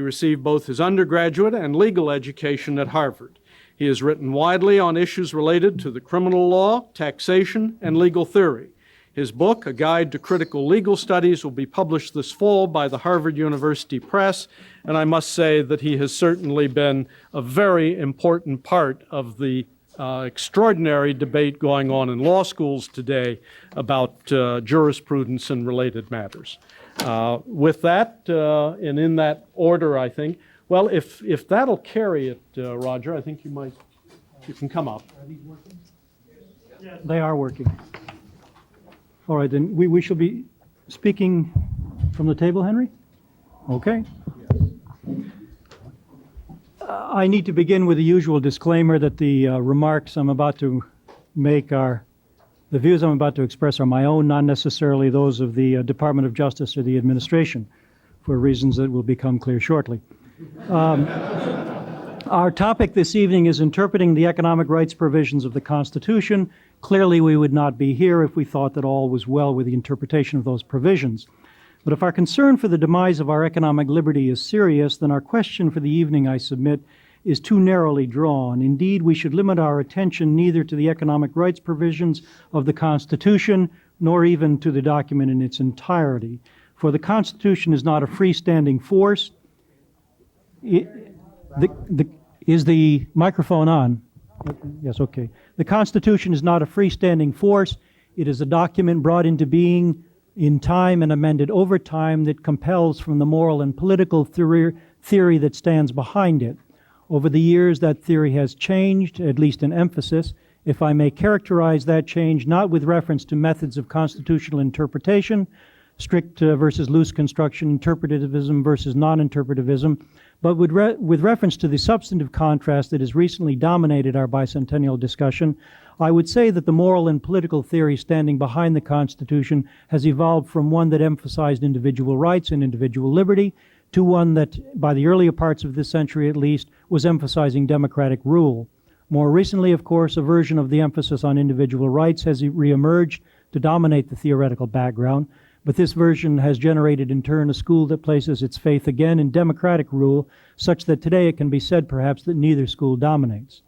received both his undergraduate and legal education at Harvard. He has written widely on issues related to the criminal law, taxation, and legal theory. His book, A Guide to Critical Legal Studies, will be published this fall by the Harvard University Press, and I must say that he has certainly been a very important part of the extraordinary debate going on in law schools today about jurisprudence and related matters. With that, and in that order, I think, well, if that'll carry it, Roger, I think you can come up. Are these working? Yes. They are working. All right, then we shall be speaking from the table, Henry? Okay. I need to begin with the usual disclaimer that the remarks I'm about to make are, the views I'm about to express are my own, not necessarily those of the Department of Justice or the administration, for reasons that will become clear shortly. Our topic this evening is interpreting the economic rights provisions of the Constitution. Clearly, we would not be here if we thought that all was well with the interpretation of those provisions. But if our concern for the demise of our economic liberty is serious, then our question for the evening, I submit, is too narrowly drawn. Indeed, we should limit our attention neither to the economic rights provisions of the Constitution, nor even to the document in its entirety. For the Constitution is not a freestanding force. Is the microphone on? Yes, okay. The Constitution is not a freestanding force. It is a document brought into being in time and amended over time that compels from the moral and political theory that stands behind it. Over the years, that theory has changed, at least in emphasis, if I may characterize that change not with reference to methods of constitutional interpretation, strict versus loose construction, interpretivism versus non-interpretivism, but with reference to the substantive contrast that has recently dominated our bicentennial discussion. I would say that the moral and political theory standing behind the Constitution has evolved from one that emphasized individual rights and individual liberty to one that, by the earlier parts of this century at least, was emphasizing democratic rule. More recently, of course, a version of the emphasis on individual rights has reemerged to dominate the theoretical background, but this version has generated in turn a school that places its faith again in democratic rule, such that today it can be said perhaps that neither school dominates.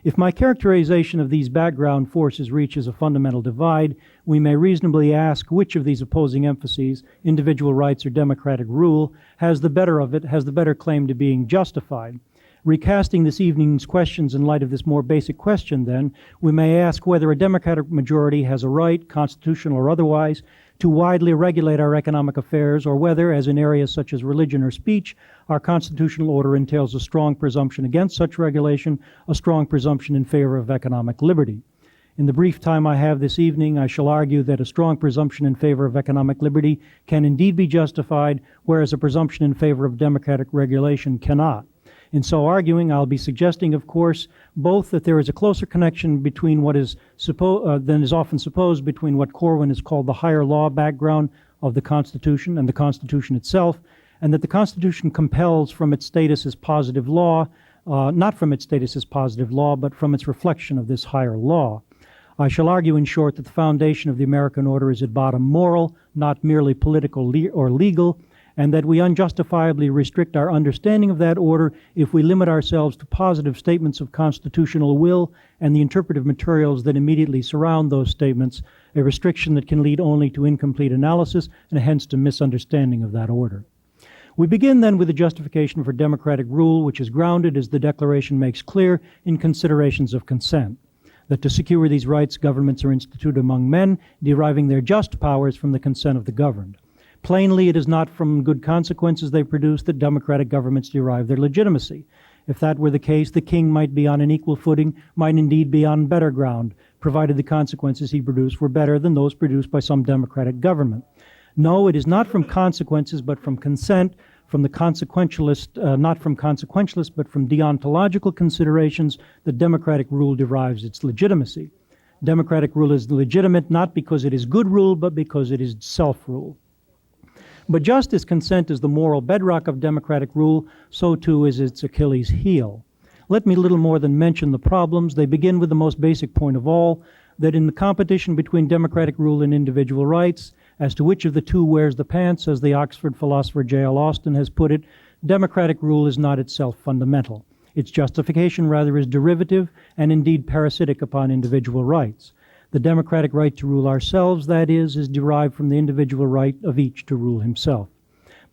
If my characterization of these background forces reaches a fundamental divide, we may reasonably ask which of these opposing emphases, individual rights or democratic rule, has the better of it, has the better claim to being justified. Recasting this evening's questions in light of this more basic question, then, we may ask whether a democratic majority has a right, constitutional or otherwise, to widely regulate our economic affairs, or whether, as in areas such as religion or speech, our constitutional order entails a strong presumption against such regulation, a strong presumption in favor of economic liberty. In the brief time I have this evening, I shall argue that a strong presumption in favor of economic liberty can indeed be justified, whereas a presumption in favor of democratic regulation cannot. In so arguing, I'll be suggesting, of course, both that there is a closer connection between what is than is often supposed between what Corwin has called the higher law background of the Constitution and the Constitution itself, and that the Constitution compels from its status as positive law, not from its status as positive law, but from its reflection of this higher law. I shall argue, in short, that the foundation of the American order is at bottom moral, not merely political or legal, and that we unjustifiably restrict our understanding of that order if we limit ourselves to positive statements of constitutional will and the interpretive materials that immediately surround those statements, a restriction that can lead only to incomplete analysis and hence to misunderstanding of that order. We begin then with the justification for democratic rule, which is grounded, as the Declaration makes clear, in considerations of consent. That to secure these rights, governments are instituted among men, deriving their just powers from the consent of the governed. Plainly, it is not from good consequences they produce that democratic governments derive their legitimacy. If that were the case, the king might be on an equal footing, might indeed be on better ground, provided the consequences he produced were better than those produced by some democratic government. No, it is not from consequences, but from consent, from the consequentialist, not from consequentialist, but from deontological considerations that democratic rule derives its legitimacy. Democratic rule is legitimate not because it is good rule, but because it is self-rule. But just as consent is the moral bedrock of democratic rule, so too is its Achilles heel. Let me little more than mention the problems. They begin with the most basic point of all, that in the competition between democratic rule and individual rights, as to which of the two wears the pants, as the Oxford philosopher J.L. Austin has put it, democratic rule is not itself fundamental. Its justification rather is derivative and indeed parasitic upon individual rights. The democratic right to rule ourselves, that is derived from the individual right of each to rule himself.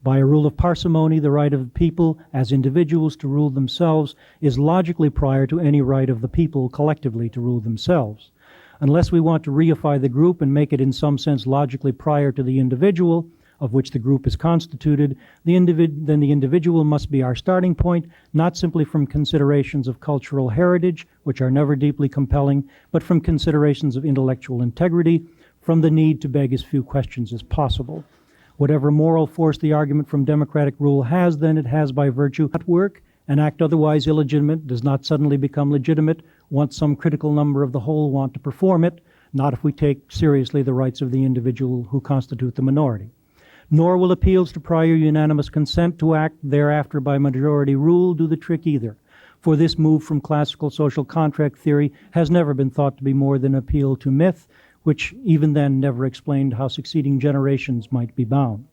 By a rule of parsimony, the right of the people as individuals to rule themselves is logically prior to any right of the people collectively to rule themselves. Unless we want to reify the group and make it in some sense logically prior to the individual, of which the group is constituted, then the individual must be our starting point, not simply from considerations of cultural heritage, which are never deeply compelling, but from considerations of intellectual integrity, from the need to beg as few questions as possible. Whatever moral force the argument from democratic rule has, then it has by virtue at work. An act otherwise illegitimate does not suddenly become legitimate once some critical number of the whole want to perform it, not if we take seriously the rights of the individual who constitute the minority. Nor will appeals to prior unanimous consent to act thereafter by majority rule do the trick either, for this move from classical social contract theory has never been thought to be more than an appeal to myth, which even then never explained how succeeding generations might be bound.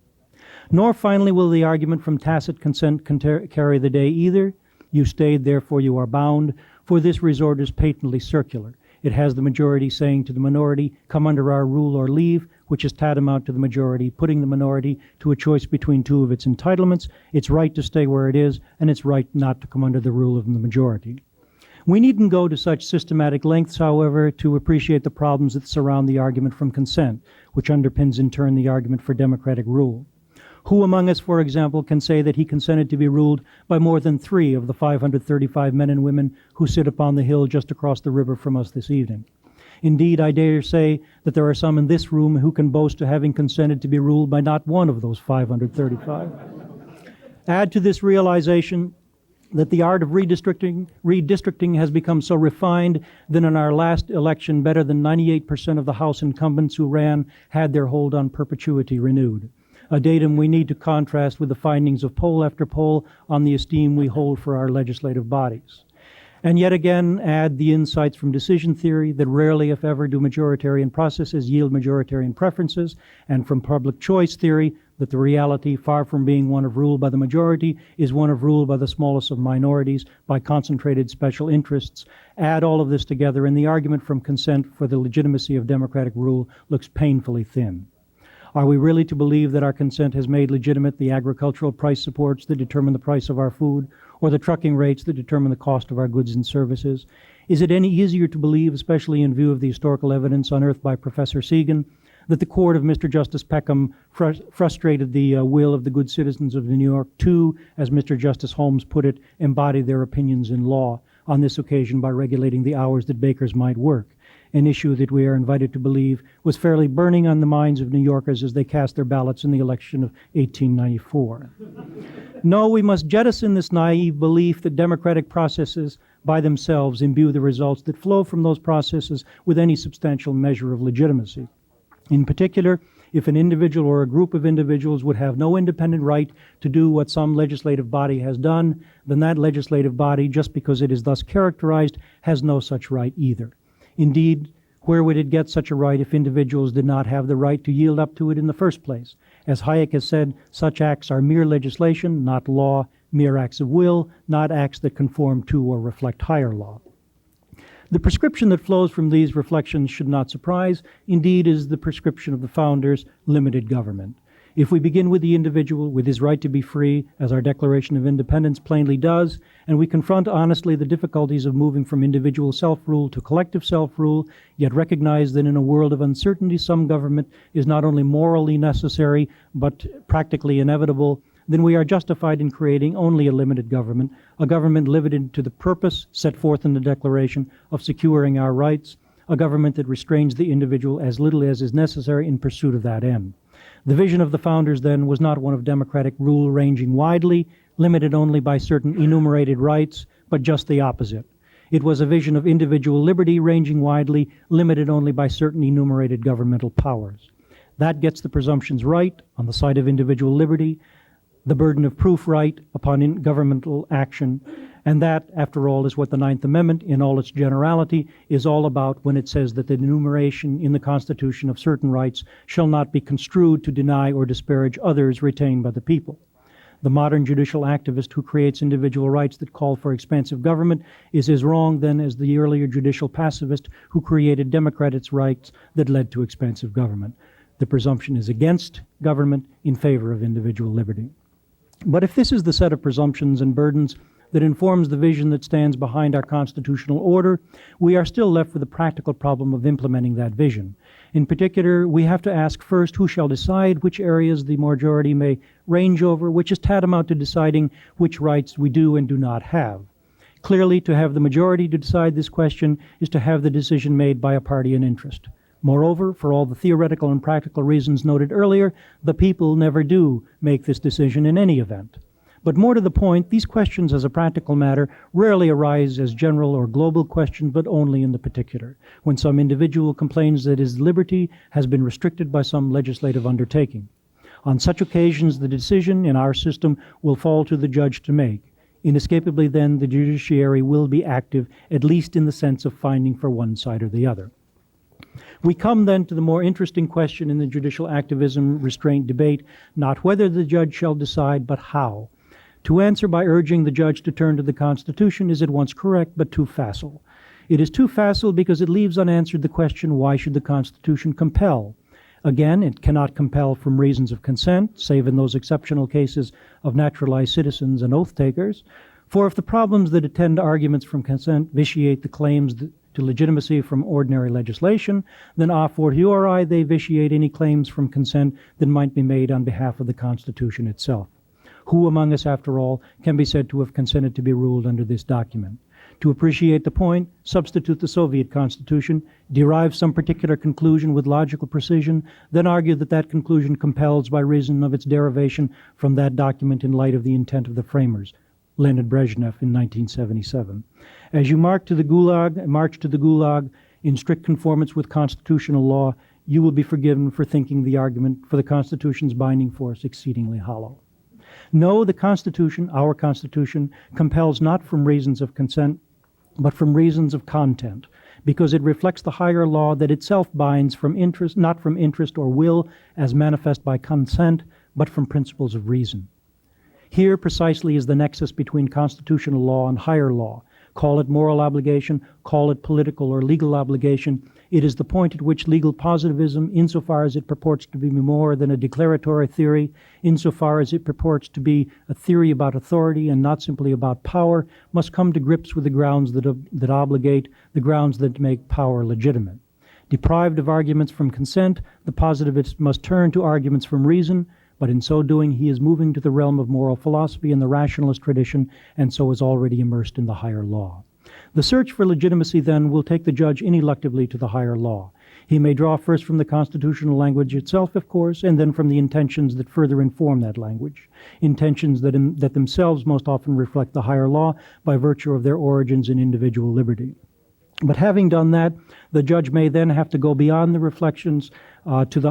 Nor finally will the argument from tacit consent carry the day either. You stayed, therefore you are bound, for this resort is patently circular. It has the majority saying to the minority, come under our rule or leave, which is tantamount to the majority putting the minority to a choice between two of its entitlements, its right to stay where it is, and its right not to come under the rule of the majority. We needn't go to such systematic lengths, however, to appreciate the problems that surround the argument from consent, which underpins in turn the argument for democratic rule. Who among us, for example, can say that he consented to be ruled by more than 3 of the 535 men and women who sit upon the hill just across the river from us this evening? Indeed, I dare say that there are some in this room who can boast to having consented to be ruled by not one of those 535. Add to this realization that the art of redistricting has become so refined that in our last election, better than 98% of the House incumbents who ran had their hold on perpetuity renewed, a datum we need to contrast with the findings of poll after poll on the esteem we hold for our legislative bodies. And yet again, add the insights from decision theory that rarely, if ever, do majoritarian processes yield majoritarian preferences, and from public choice theory that the reality, far from being one of rule by the majority, is one of rule by the smallest of minorities, by concentrated special interests. Add all of this together, and the argument from consent for the legitimacy of democratic rule looks painfully thin. Are we really to believe that our consent has made legitimate the agricultural price supports that determine the price of our food, or the trucking rates that determine the cost of our goods and services? Is it any easier to believe, especially in view of the historical evidence unearthed by Professor Segan, that the court of Mr. Justice Peckham frustrated the will of the good citizens of New York to, as Mr. Justice Holmes put it, embody their opinions in law, on this occasion by regulating the hours that bakers might work, an issue that we are invited to believe was fairly burning on the minds of New Yorkers as they cast their ballots in the election of 1894. No, we must jettison this naive belief that democratic processes by themselves imbue the results that flow from those processes with any substantial measure of legitimacy. In particular, if an individual or a group of individuals would have no independent right to do what some legislative body has done, then that legislative body, just because it is thus characterized, has no such right either. Indeed, where would it get such a right if individuals did not have the right to yield up to it in the first place? As Hayek has said, such acts are mere legislation, not law, mere acts of will, not acts that conform to or reflect higher law. The prescription that flows from these reflections should not surprise, indeed is the prescription of the founders, limited government. If we begin with the individual, with his right to be free, as our Declaration of Independence plainly does, and we confront honestly the difficulties of moving from individual self-rule to collective self-rule, yet recognize that in a world of uncertainty some government is not only morally necessary, but practically inevitable, then we are justified in creating only a limited government, a government limited to the purpose set forth in the Declaration of securing our rights, a government that restrains the individual as little as is necessary in pursuit of that end. The vision of the founders, then, was not one of democratic rule ranging widely, limited only by certain enumerated rights, but just the opposite. It was a vision of individual liberty ranging widely, limited only by certain enumerated governmental powers. That gets the presumptions right on the side of individual liberty, the burden of proof right upon governmental action, and that, after all, is what the Ninth Amendment, in all its generality, is all about when it says that the enumeration in the Constitution of certain rights shall not be construed to deny or disparage others retained by the people. The modern judicial activist who creates individual rights that call for expansive government is as wrong then as the earlier judicial pacifist who created democratic rights that led to expansive government. The presumption is against government in favor of individual liberty. But if this is the set of presumptions and burdens that informs the vision that stands behind our constitutional order, we are still left with the practical problem of implementing that vision. In particular, we have to ask first who shall decide which areas the majority may range over, which is tantamount to deciding which rights we do and do not have. Clearly, to have the majority to decide this question is to have the decision made by a party in interest. Moreover, for all the theoretical and practical reasons noted earlier, the people never do make this decision in any event. But more to the point, these questions as a practical matter rarely arise as general or global questions, but only in the particular, when some individual complains that his liberty has been restricted by some legislative undertaking. On such occasions, the decision in our system will fall to the judge to make. Inescapably then, the judiciary will be active, at least in the sense of finding for one side or the other. We come then to the more interesting question in the judicial activism restraint debate, not whether the judge shall decide, but how. To answer by urging the judge to turn to the Constitution is at once correct, but too facile. It is too facile because it leaves unanswered the question, why should the Constitution compel? Again, it cannot compel from reasons of consent, save in those exceptional cases of naturalized citizens and oath-takers. For if the problems that attend arguments from consent vitiate the claims to legitimacy from ordinary legislation, then a fortiori they vitiate any claims from consent that might be made on behalf of the Constitution itself. Who among us, after all, can be said to have consented to be ruled under this document? To appreciate the point, substitute the Soviet Constitution, derive some particular conclusion with logical precision, then argue that that conclusion compels by reason of its derivation from that document in light of the intent of the framers. Leonid Brezhnev in 1977. As you march to the Gulag in strict conformance with constitutional law, you will be forgiven for thinking the argument for the Constitution's binding force exceedingly hollow. No, the Constitution, our Constitution, compels not from reasons of consent, but from reasons of content, because it reflects the higher law that itself binds from interest, not from interest or will as manifest by consent, but from principles of reason. Here precisely is the nexus between constitutional law and higher law. Call it moral obligation, call it political or legal obligation. It is the point at which legal positivism, insofar as it purports to be more than a declaratory theory, insofar as it purports to be a theory about authority and not simply about power, must come to grips with the grounds that obligate, the grounds that make power legitimate. Deprived of arguments from consent, the positivist must turn to arguments from reason, but in so doing he is moving to the realm of moral philosophy and the rationalist tradition, and so is already immersed in the higher law. The search for legitimacy, then, will take the judge ineluctably to the higher law. He may draw first from the constitutional language itself, of course, and then from the intentions that further inform that language, intentions that themselves most often reflect the higher law by virtue of their origins in individual liberty. But having done that, the judge may then have to go beyond the reflections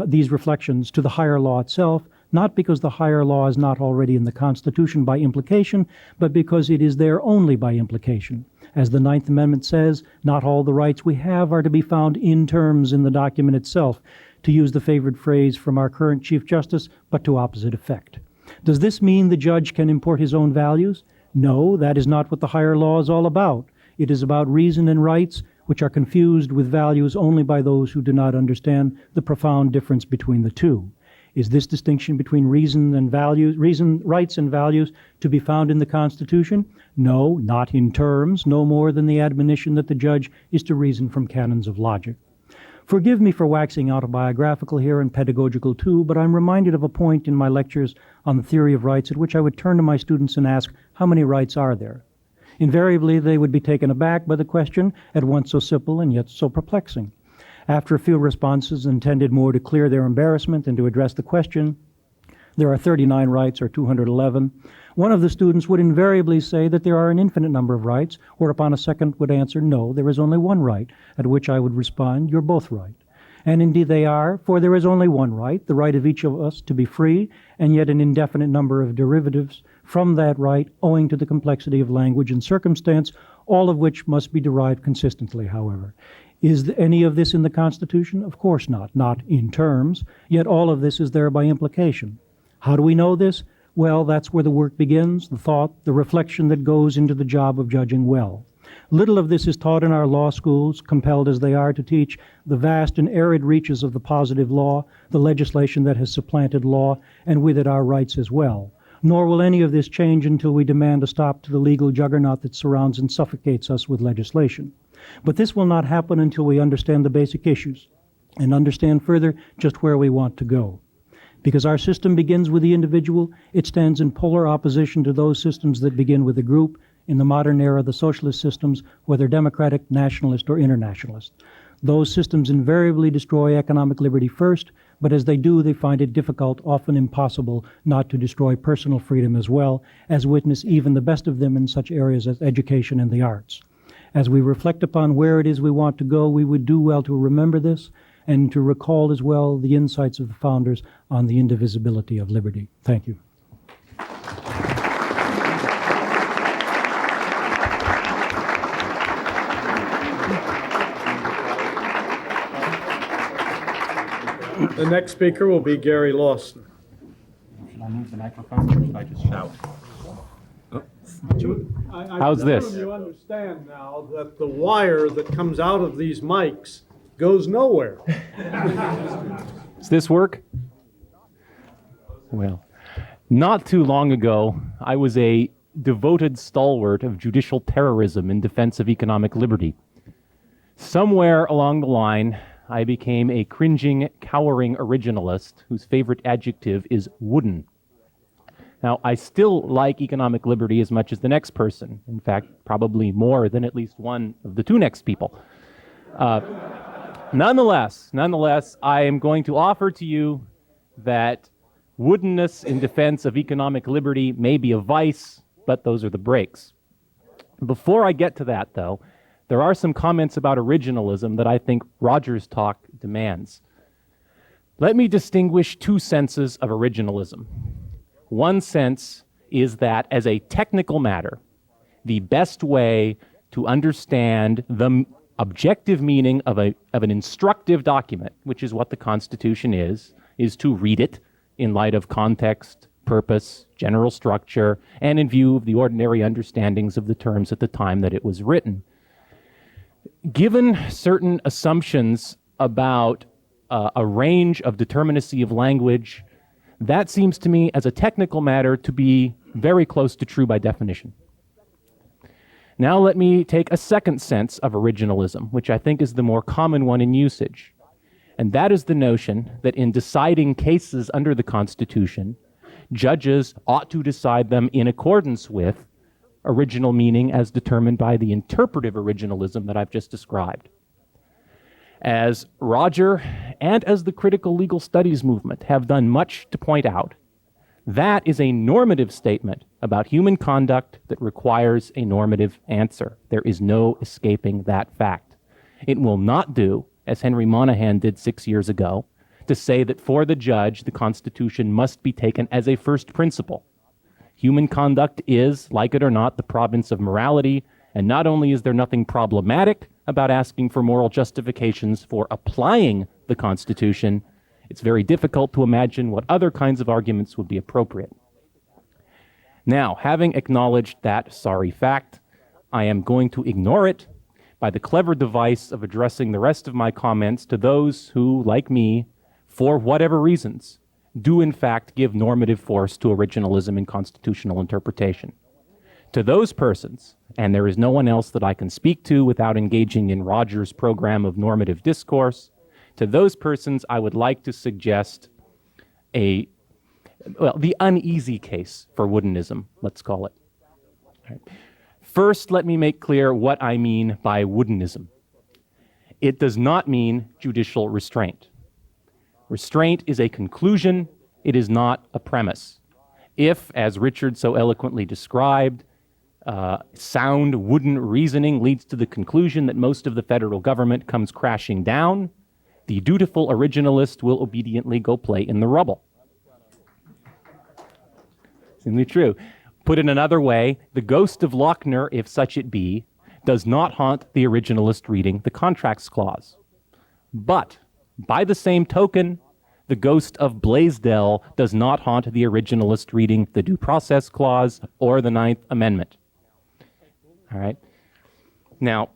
these reflections to the higher law itself, not because the higher law is not already in the Constitution by implication, but because it is there only by implication. As the Ninth Amendment says, not all the rights we have are to be found in terms in the document itself, to use the favorite phrase from our current Chief Justice, but to opposite effect. Does this mean the judge can import his own values? No, that is not what the higher law is all about. It is about reason and rights, which are confused with values only by those who do not understand the profound difference between the two. Is this distinction between reason, rights and values to be found in the Constitution? No, not in terms, no more than the admonition that the judge is to reason from canons of logic. Forgive me for waxing autobiographical here and pedagogical too, but I'm reminded of a point in my lectures on the theory of rights at which I would turn to my students and ask, how many rights are there? Invariably, they would be taken aback by the question, at once so simple and yet so perplexing. After a few responses intended more to clear their embarrassment than to address the question, there are 39 rights or 211, one of the students would invariably say that there are an infinite number of rights, whereupon a second would answer, no, there is only one right, at which I would respond, you're both right. And indeed they are, for there is only one right, the right of each of us to be free, and yet an indefinite number of derivatives from that right, owing to the complexity of language and circumstance, all of which must be derived consistently, however. Is any of this in the Constitution? Of course not in terms, yet all of this is there by implication. How do we know this? Well, that's where the work begins, the thought, the reflection that goes into the job of judging well. Little of this is taught in our law schools, compelled as they are to teach the vast and arid reaches of the positive law, the legislation that has supplanted law, and with it our rights as well. Nor will any of this change until we demand a stop to the legal juggernaut that surrounds and suffocates us with legislation. But this will not happen until we understand the basic issues and understand further just where we want to go. Because our system begins with the individual, it stands in polar opposition to those systems that begin with a group, in the modern era, the socialist systems, whether democratic, nationalist, or internationalist. Those systems invariably destroy economic liberty first, but as they do, they find it difficult, often impossible, not to destroy personal freedom as well, as witness even the best of them in such areas as education and the arts. As we reflect upon where it is we want to go, we would do well to remember this and to recall as well the insights of the founders on the indivisibility of liberty. Thank you. The next speaker will be Gary Lawson. Should I move the microphone or should I just shout? How's this? You understand now that the wire that comes out of these mics goes nowhere. Does this work? Well, not too long ago, I was a devoted stalwart of judicial terrorism in defense of economic liberty. Somewhere along the line, I became a cringing, cowering originalist whose favorite adjective is wooden. Now, I still like economic liberty as much as the next person. In fact, probably more than at least one of the two next people. Nonetheless, I am going to offer to you that woodenness in defense of economic liberty may be a vice, but those are the breaks. Before I get to that, though, there are some comments about originalism that I think Roger's talk demands. Let me distinguish two senses of originalism. One sense is that as a technical matter, the best way to understand the objective meaning of an instructive document, which is what the Constitution is to read it in light of context, purpose, general structure, and in view of the ordinary understandings of the terms at the time that it was written. Given certain assumptions about a range of determinacy of language, that seems to me as a technical matter to be very close to true by definition. Now let me take a second sense of originalism, which I think is the more common one in usage. And that is the notion that in deciding cases under the Constitution, judges ought to decide them in accordance with original meaning as determined by the interpretive originalism that I've just described. As Roger and as the critical legal studies movement have done much to point out, that is a normative statement about human conduct that requires a normative answer. There is no escaping that fact. It will not do, as Henry Monahan did 6 years ago, to say that for the judge, the Constitution must be taken as a first principle. Human conduct is, like it or not, the province of morality, and not only is there nothing problematic about asking for moral justifications for applying the Constitution, it's very difficult to imagine what other kinds of arguments would be appropriate. Now, having acknowledged that sorry fact, I am going to ignore it by the clever device of addressing the rest of my comments to those who, like me, for whatever reasons, do in fact give normative force to originalism in constitutional interpretation. To those persons, and there is no one else that I can speak to without engaging in Roger's program of normative discourse, to those persons I would like to suggest the uneasy case for woodenism, let's call it. All right. First, let me make clear what I mean by woodenism. It does not mean judicial restraint. Restraint is a conclusion, it is not a premise. If, as Richard so eloquently described, sound wooden reasoning leads to the conclusion that most of the federal government comes crashing down, the dutiful originalist will obediently go play in the rubble. Simply true. Put in another way, the ghost of Lochner, if such it be, does not haunt the originalist reading the Contracts Clause. But, by the same token, the ghost of Blaisdell does not haunt the originalist reading the Due Process Clause or the Ninth Amendment. All right. Now,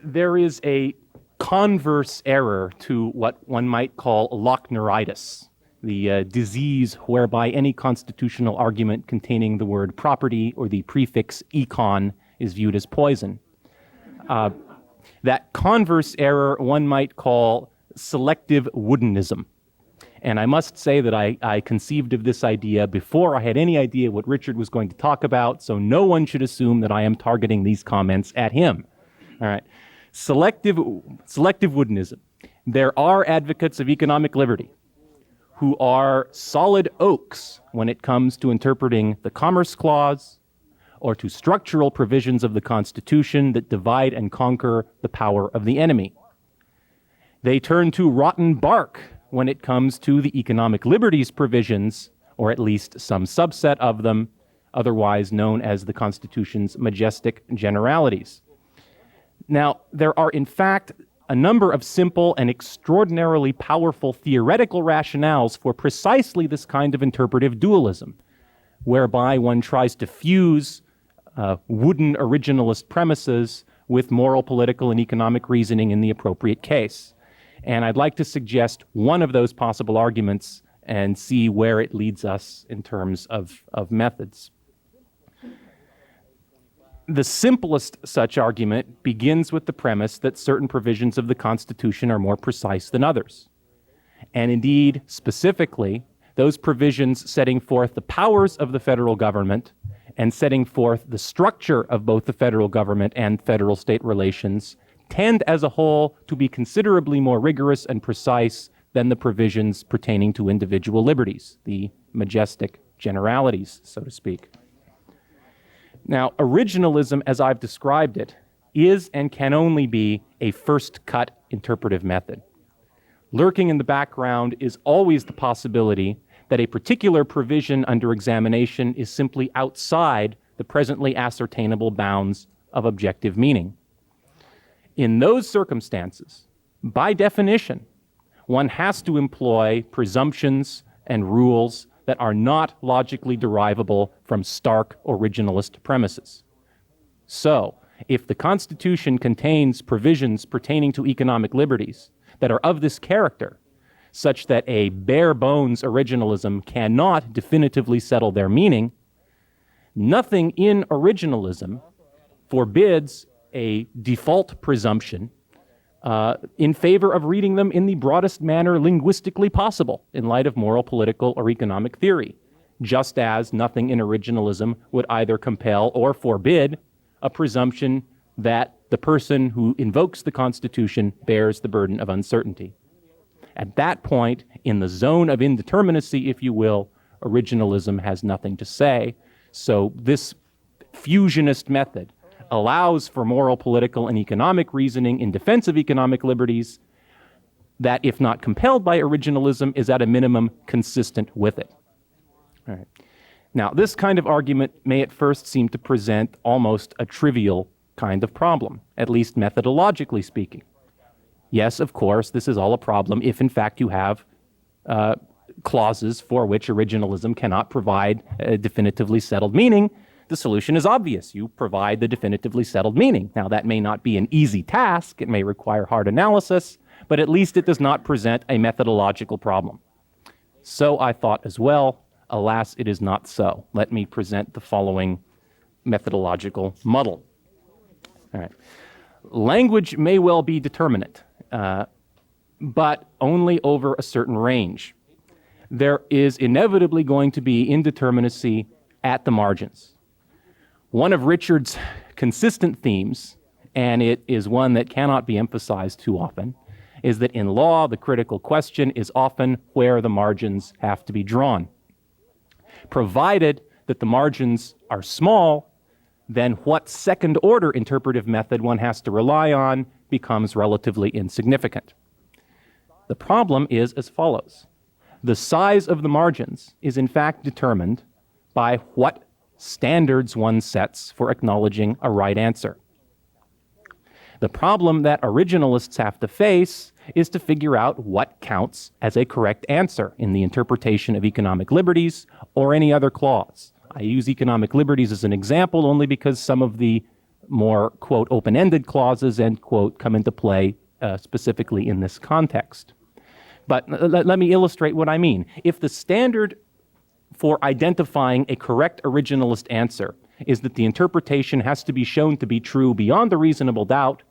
there is a converse error to what one might call Lochner-itis, the disease whereby any constitutional argument containing the word property or the prefix econ is viewed as poison. That converse error one might call selective woodenism. And I must say that I conceived of this idea before I had any idea what Richard was going to talk about, so no one should assume that I am targeting these comments at him. All right. Selective woodenism. There are advocates of economic liberty who are solid oaks when it comes to interpreting the Commerce Clause or to structural provisions of the Constitution that divide and conquer the power of the enemy. They turn to rotten bark when it comes to the economic liberties provisions, or at least some subset of them, otherwise known as the Constitution's majestic generalities. Now, there are in fact a number of simple and extraordinarily powerful theoretical rationales for precisely this kind of interpretive dualism, whereby one tries to fuse wooden originalist premises with moral, political, and economic reasoning in the appropriate case. And I'd like to suggest one of those possible arguments and see where it leads us in terms of methods. The simplest such argument begins with the premise that certain provisions of the Constitution are more precise than others. And indeed, specifically, those provisions setting forth the powers of the federal government and setting forth the structure of both the federal government and federal-state relations tend as a whole to be considerably more rigorous and precise than the provisions pertaining to individual liberties, the majestic generalities, so to speak. Now, originalism, as I've described it, is and can only be a first-cut interpretive method. Lurking in the background is always the possibility that a particular provision under examination is simply outside the presently ascertainable bounds of objective meaning. In those circumstances, by definition, one has to employ presumptions and rules that are not logically derivable from stark originalist premises. So, if the Constitution contains provisions pertaining to economic liberties that are of this character, such that a bare bones originalism cannot definitively settle their meaning, nothing in originalism forbids a default presumption in favor of reading them in the broadest manner linguistically possible in light of moral, political, or economic theory, just as nothing in originalism would either compel or forbid a presumption that the person who invokes the Constitution bears the burden of uncertainty. At that point, in the zone of indeterminacy, if you will, originalism has nothing to say. So this fusionist method allows for moral, political, and economic reasoning in defense of economic liberties that, if not compelled by originalism, is at a minimum consistent with it. All right. Now, this kind of argument may at first seem to present almost a trivial kind of problem, at least methodologically speaking. Yes, of course, this is all a problem if, in fact, you have clauses for which originalism cannot provide a definitively settled meaning. The solution is obvious. You provide the definitively settled meaning. Now, that may not be an easy task. It may require hard analysis, but at least it does not present a methodological problem. So I thought as well. Alas, it is not so. Let me present the following methodological muddle. All right. Language may well be determinate, but only over a certain range. There is inevitably going to be indeterminacy at the margins. One of Richard's consistent themes, and it is one that cannot be emphasized too often, is that in law, the critical question is often where the margins have to be drawn. Provided that the margins are small, then what second-order interpretive method one has to rely on becomes relatively insignificant. The problem is as follows. The size of the margins is in fact determined by what standards one sets for acknowledging a right answer. The problem that originalists have to face is to figure out what counts as a correct answer in the interpretation of economic liberties or any other clause. I use economic liberties as an example only because some of the more, quote, open-ended clauses, end quote, come into play specifically in this context. But let me illustrate what I mean. If the standard for identifying a correct originalist answer is that the interpretation has to be shown to be true beyond a reasonable doubt,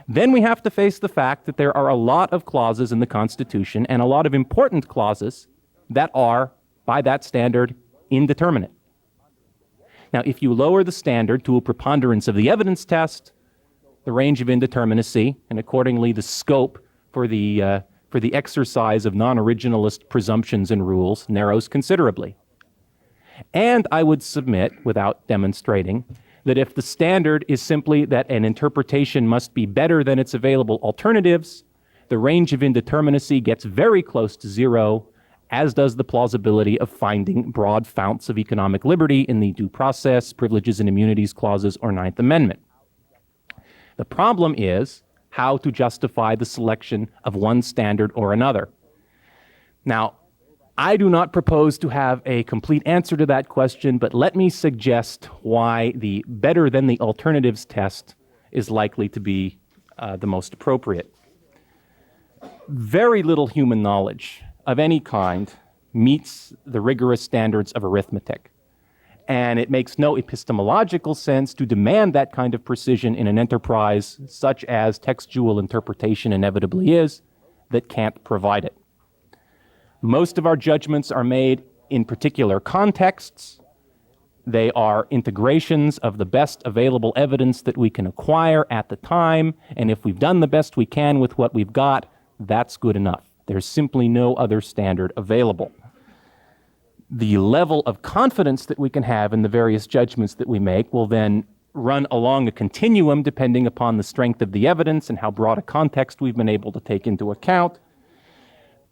then we have to face the fact that there are a lot of clauses in the Constitution and a lot of important clauses that are, by that standard, indeterminate. Now, if you lower the standard to a preponderance of the evidence test, the range of indeterminacy, and accordingly the scope for the exercise of non-originalist presumptions and rules, narrows considerably. And I would submit, without demonstrating, that if the standard is simply that an interpretation must be better than its available alternatives, the range of indeterminacy gets very close to zero, as does the plausibility of finding broad founts of economic liberty in the due process, privileges and immunities clauses, or Ninth Amendment. The problem is how to justify the selection of one standard or another. Now, I do not propose to have a complete answer to that question, but let me suggest why the better than the alternatives test is likely to be the most appropriate. Very little human knowledge of any kind meets the rigorous standards of arithmetic. And it makes no epistemological sense to demand that kind of precision in an enterprise such as textual interpretation inevitably is that can't provide it. Most of our judgments are made in particular contexts. They are integrations of the best available evidence that we can acquire at the time, and if we've done the best we can with what we've got, that's good enough. There's simply no other standard available. The level of confidence that we can have in the various judgments that we make will then run along a continuum depending upon the strength of the evidence and how broad a context we've been able to take into account.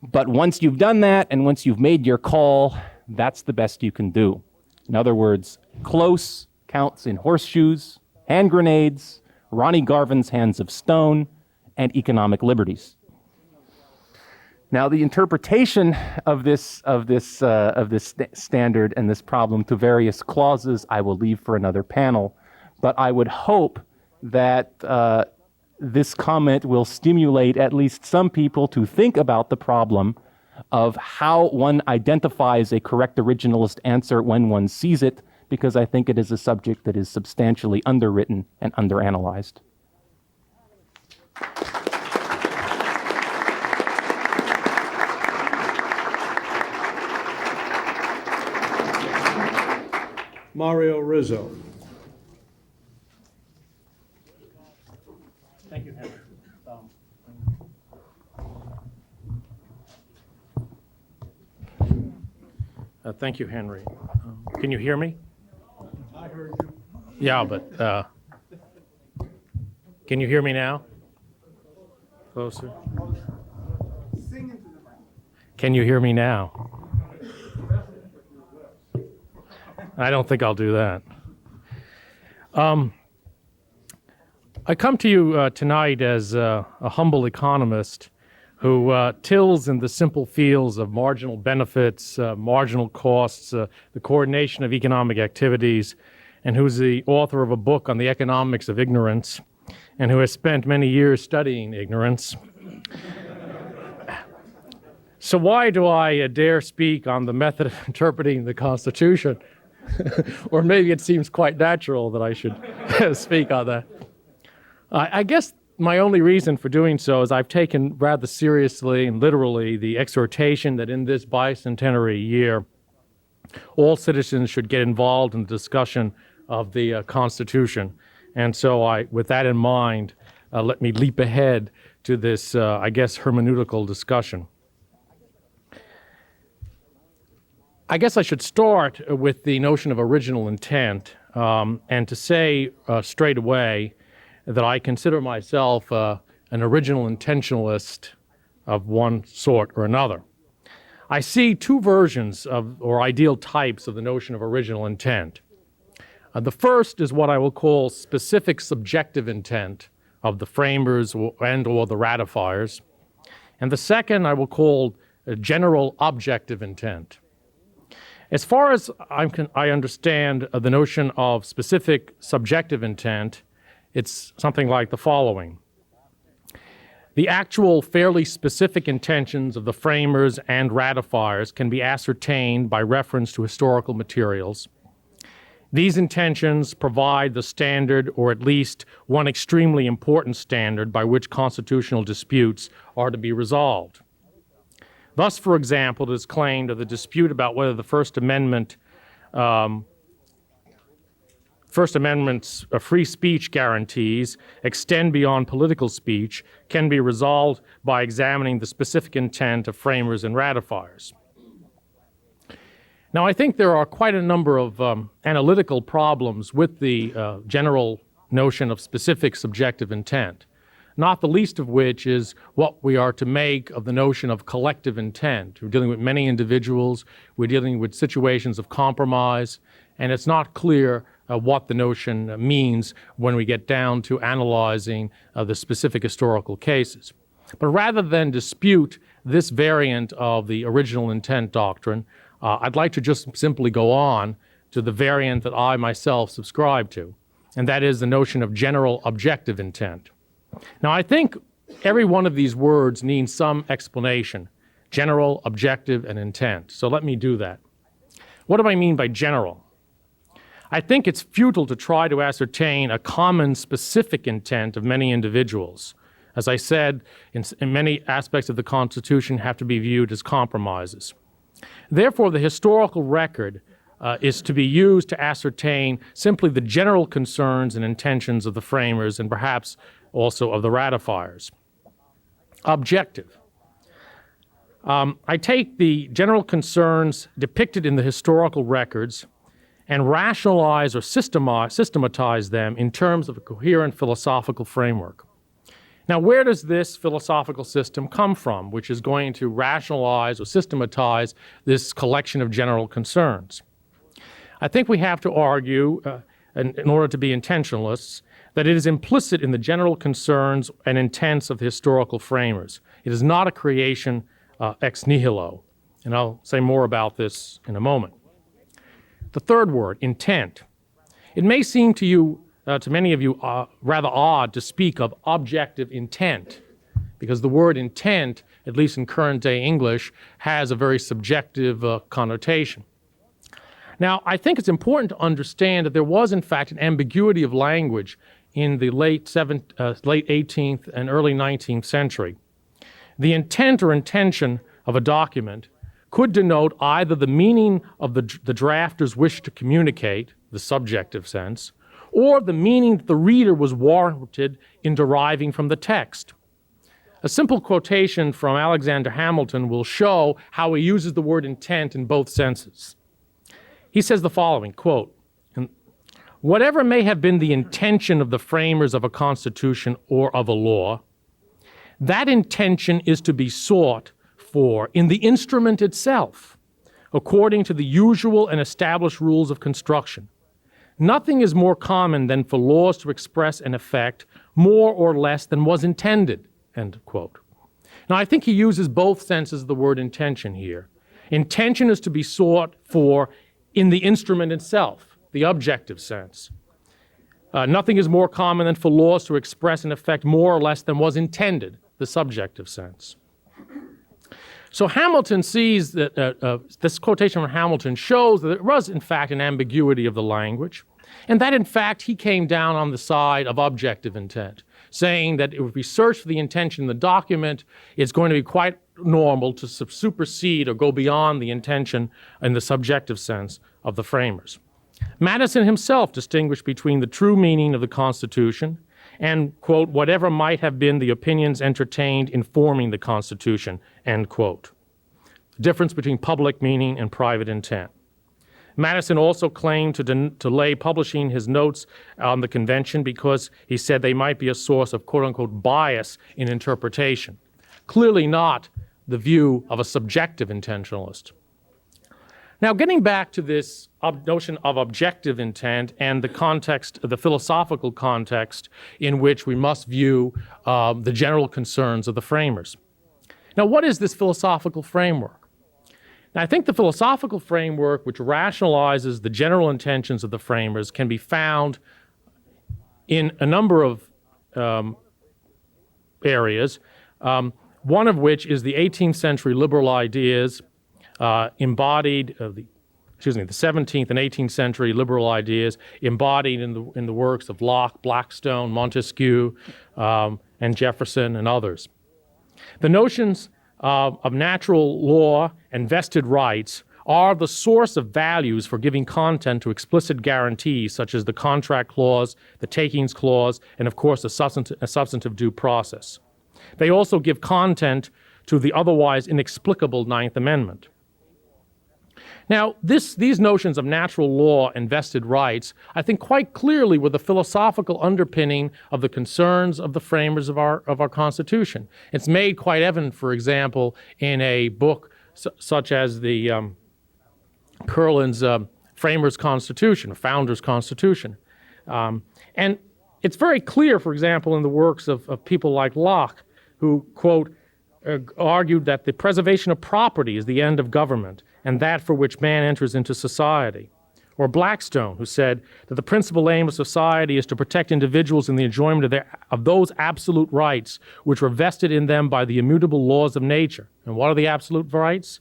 But once you've done that and once you've made your call, that's the best you can do. In other words, close counts in horseshoes, hand grenades, Ronnie Garvin's hands of stone, and economic liberties. Now, the interpretation of this standard and this problem to various clauses I will leave for another panel, but I would hope that this comment will stimulate at least some people to think about the problem of how one identifies a correct originalist answer when one sees it, because I think it is a subject that is substantially underwritten and underanalyzed. Mario Rizzo. Thank you, Henry. Thank you, Henry. Can you hear me? I heard you. Yeah, but can you hear me now? Closer. Can you hear me now? I don't think I'll do that. I come to you tonight as a humble economist who tills in the simple fields of marginal benefits, marginal costs, the coordination of economic activities, and who's the author of a book on the economics of ignorance, and who has spent many years studying ignorance. So why do I dare speak on the method of interpreting the Constitution? Or maybe it seems quite natural that I should speak on that. I guess my only reason for doing so is I've taken rather seriously and literally the exhortation that in this bicentenary year, all citizens should get involved in the discussion of the Constitution. And so with that in mind, let me leap ahead to this, I guess, hermeneutical discussion. I guess I should start with the notion of original intent, and to say straight away that I consider myself an original intentionalist of one sort or another. I see two versions of, or ideal types of, the notion of original intent. The first is what I will call specific subjective intent of the framers and or the ratifiers. And the second I will call a general objective intent. As far as I understand the notion of specific subjective intent, it's something like the following. The actual fairly specific intentions of the framers and ratifiers can be ascertained by reference to historical materials. These intentions provide the standard, or at least one extremely important standard, by which constitutional disputes are to be resolved. Thus, for example, it is claimed that the dispute about whether the First Amendment's free speech guarantees extend beyond political speech can be resolved by examining the specific intent of framers and ratifiers. Now, I think there are quite a number of analytical problems with the general notion of specific subjective intent, not the least of which is what we are to make of the notion of collective intent. We're dealing with many individuals, we're dealing with situations of compromise, and it's not clear what the notion means when we get down to analyzing the specific historical cases. But rather than dispute this variant of the original intent doctrine, I'd like to just simply go on to the variant that I myself subscribe to, and that is the notion of general objective intent. Now, I think every one of these words needs some explanation: general, objective, and intent. So let me do that. What do I mean by general? I think it's futile to try to ascertain a common specific intent of many individuals. As I said, in many aspects of the Constitution have to be viewed as compromises. Therefore, the historical record is to be used to ascertain simply the general concerns and intentions of the framers and perhaps also of the ratifiers. Objective. I take the general concerns depicted in the historical records and rationalize or systematize them in terms of a coherent philosophical framework. Now, where does this philosophical system come from, which is going to rationalize or systematize this collection of general concerns? I think we have to argue, in order to be intentionalists, that it is implicit in the general concerns and intents of the historical framers. It is not a creation ex nihilo, and I'll say more about this in a moment. The third word, intent. It may seem to you, to many of you, rather odd to speak of objective intent, because the word intent, at least in current day English, has a very subjective connotation. Now, I think it's important to understand that there was, in fact, an ambiguity of language in the late 18th and early 19th century. The intent or intention of a document could denote either the meaning of the drafter's wish to communicate, the subjective sense, or the meaning that the reader was warranted in deriving from the text. A simple quotation from Alexander Hamilton will show how he uses the word intent in both senses. He says the following, quote, "Whatever may have been the intention of the framers of a constitution or of a law, that intention is to be sought for in the instrument itself, according to the usual and established rules of construction. Nothing is more common than for laws to express an effect more or less than was intended," end quote. Now, I think he uses both senses of the word intention here. Intention is to be sought for in the instrument itself, the objective sense. Nothing is more common than for laws to express an effect more or less than was intended, the subjective sense. So Hamilton sees that this quotation from Hamilton shows that there was, in fact, an ambiguity of the language, and that, in fact, he came down on the side of objective intent, saying that if we search for the intention in the document, it's going to be quite normal to supersede or go beyond the intention in the subjective sense of the framers. Madison himself distinguished between the true meaning of the Constitution and, quote, whatever might have been the opinions entertained in forming the Constitution, end quote. The difference between public meaning and private intent. Madison also claimed to delay publishing his notes on the convention because he said they might be a source of, quote unquote, bias in interpretation. Clearly not the view of a subjective intentionalist. Now, getting back to this notion of objective intent and the context, the philosophical context in which we must view the general concerns of the framers. Now, what is this philosophical framework? Now, I think the philosophical framework which rationalizes the general intentions of the framers can be found in a number of areas, one of which is the 18th century liberal ideas embodied, the 17th and 18th century liberal ideas embodied in the works of Locke, Blackstone, Montesquieu, and Jefferson and others. The notions of natural law and vested rights are the source of values for giving content to explicit guarantees such as the contract clause, the takings clause, and of course a substantive due process. They also give content to the otherwise inexplicable Ninth Amendment. Now, these notions of natural law and vested rights, I think quite clearly were the philosophical underpinning of the concerns of the framers of our Constitution. It's made quite evident, for example, in a book such as the Curlin's Framers' Constitution, Founders' Constitution. And it's very clear, for example, in the works of people like Locke, who, quote, argued that the preservation of property is the end of government, and that for which man enters into society. Or Blackstone, who said that the principal aim of society is to protect individuals in the enjoyment of those absolute rights which were vested in them by the immutable laws of nature. And what are the absolute rights?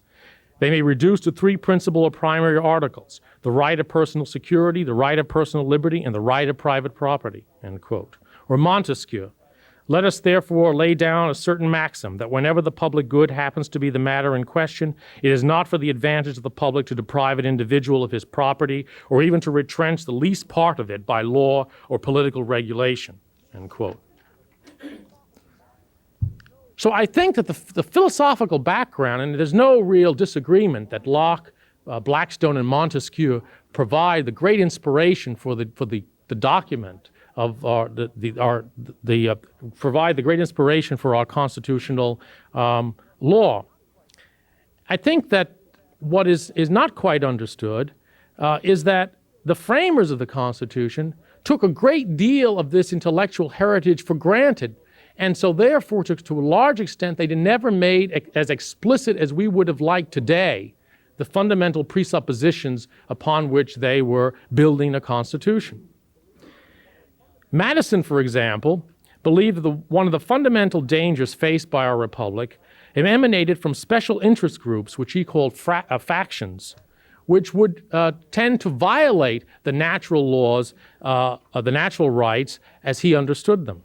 They may be reduced to three principal or primary articles: the right of personal security, the right of personal liberty, and the right of private property, end quote. Or Montesquieu: let us therefore lay down a certain maxim that whenever the public good happens to be the matter in question, it is not for the advantage of the public to deprive an individual of his property or even to retrench the least part of it by law or political regulation, end quote. So I think that the philosophical background, and there's no real disagreement that Locke, Blackstone, and Montesquieu provide the great inspiration for the document of provide the great inspiration for our constitutional law. I think that what is not quite understood is that the framers of the Constitution took a great deal of this intellectual heritage for granted. And so therefore, to a large extent, they never made as explicit as we would have liked today the fundamental presuppositions upon which they were building a constitution. Madison, for example, believed that one of the fundamental dangers faced by our republic emanated from special interest groups, which he called factions, which would tend to violate the natural laws, the natural rights as he understood them.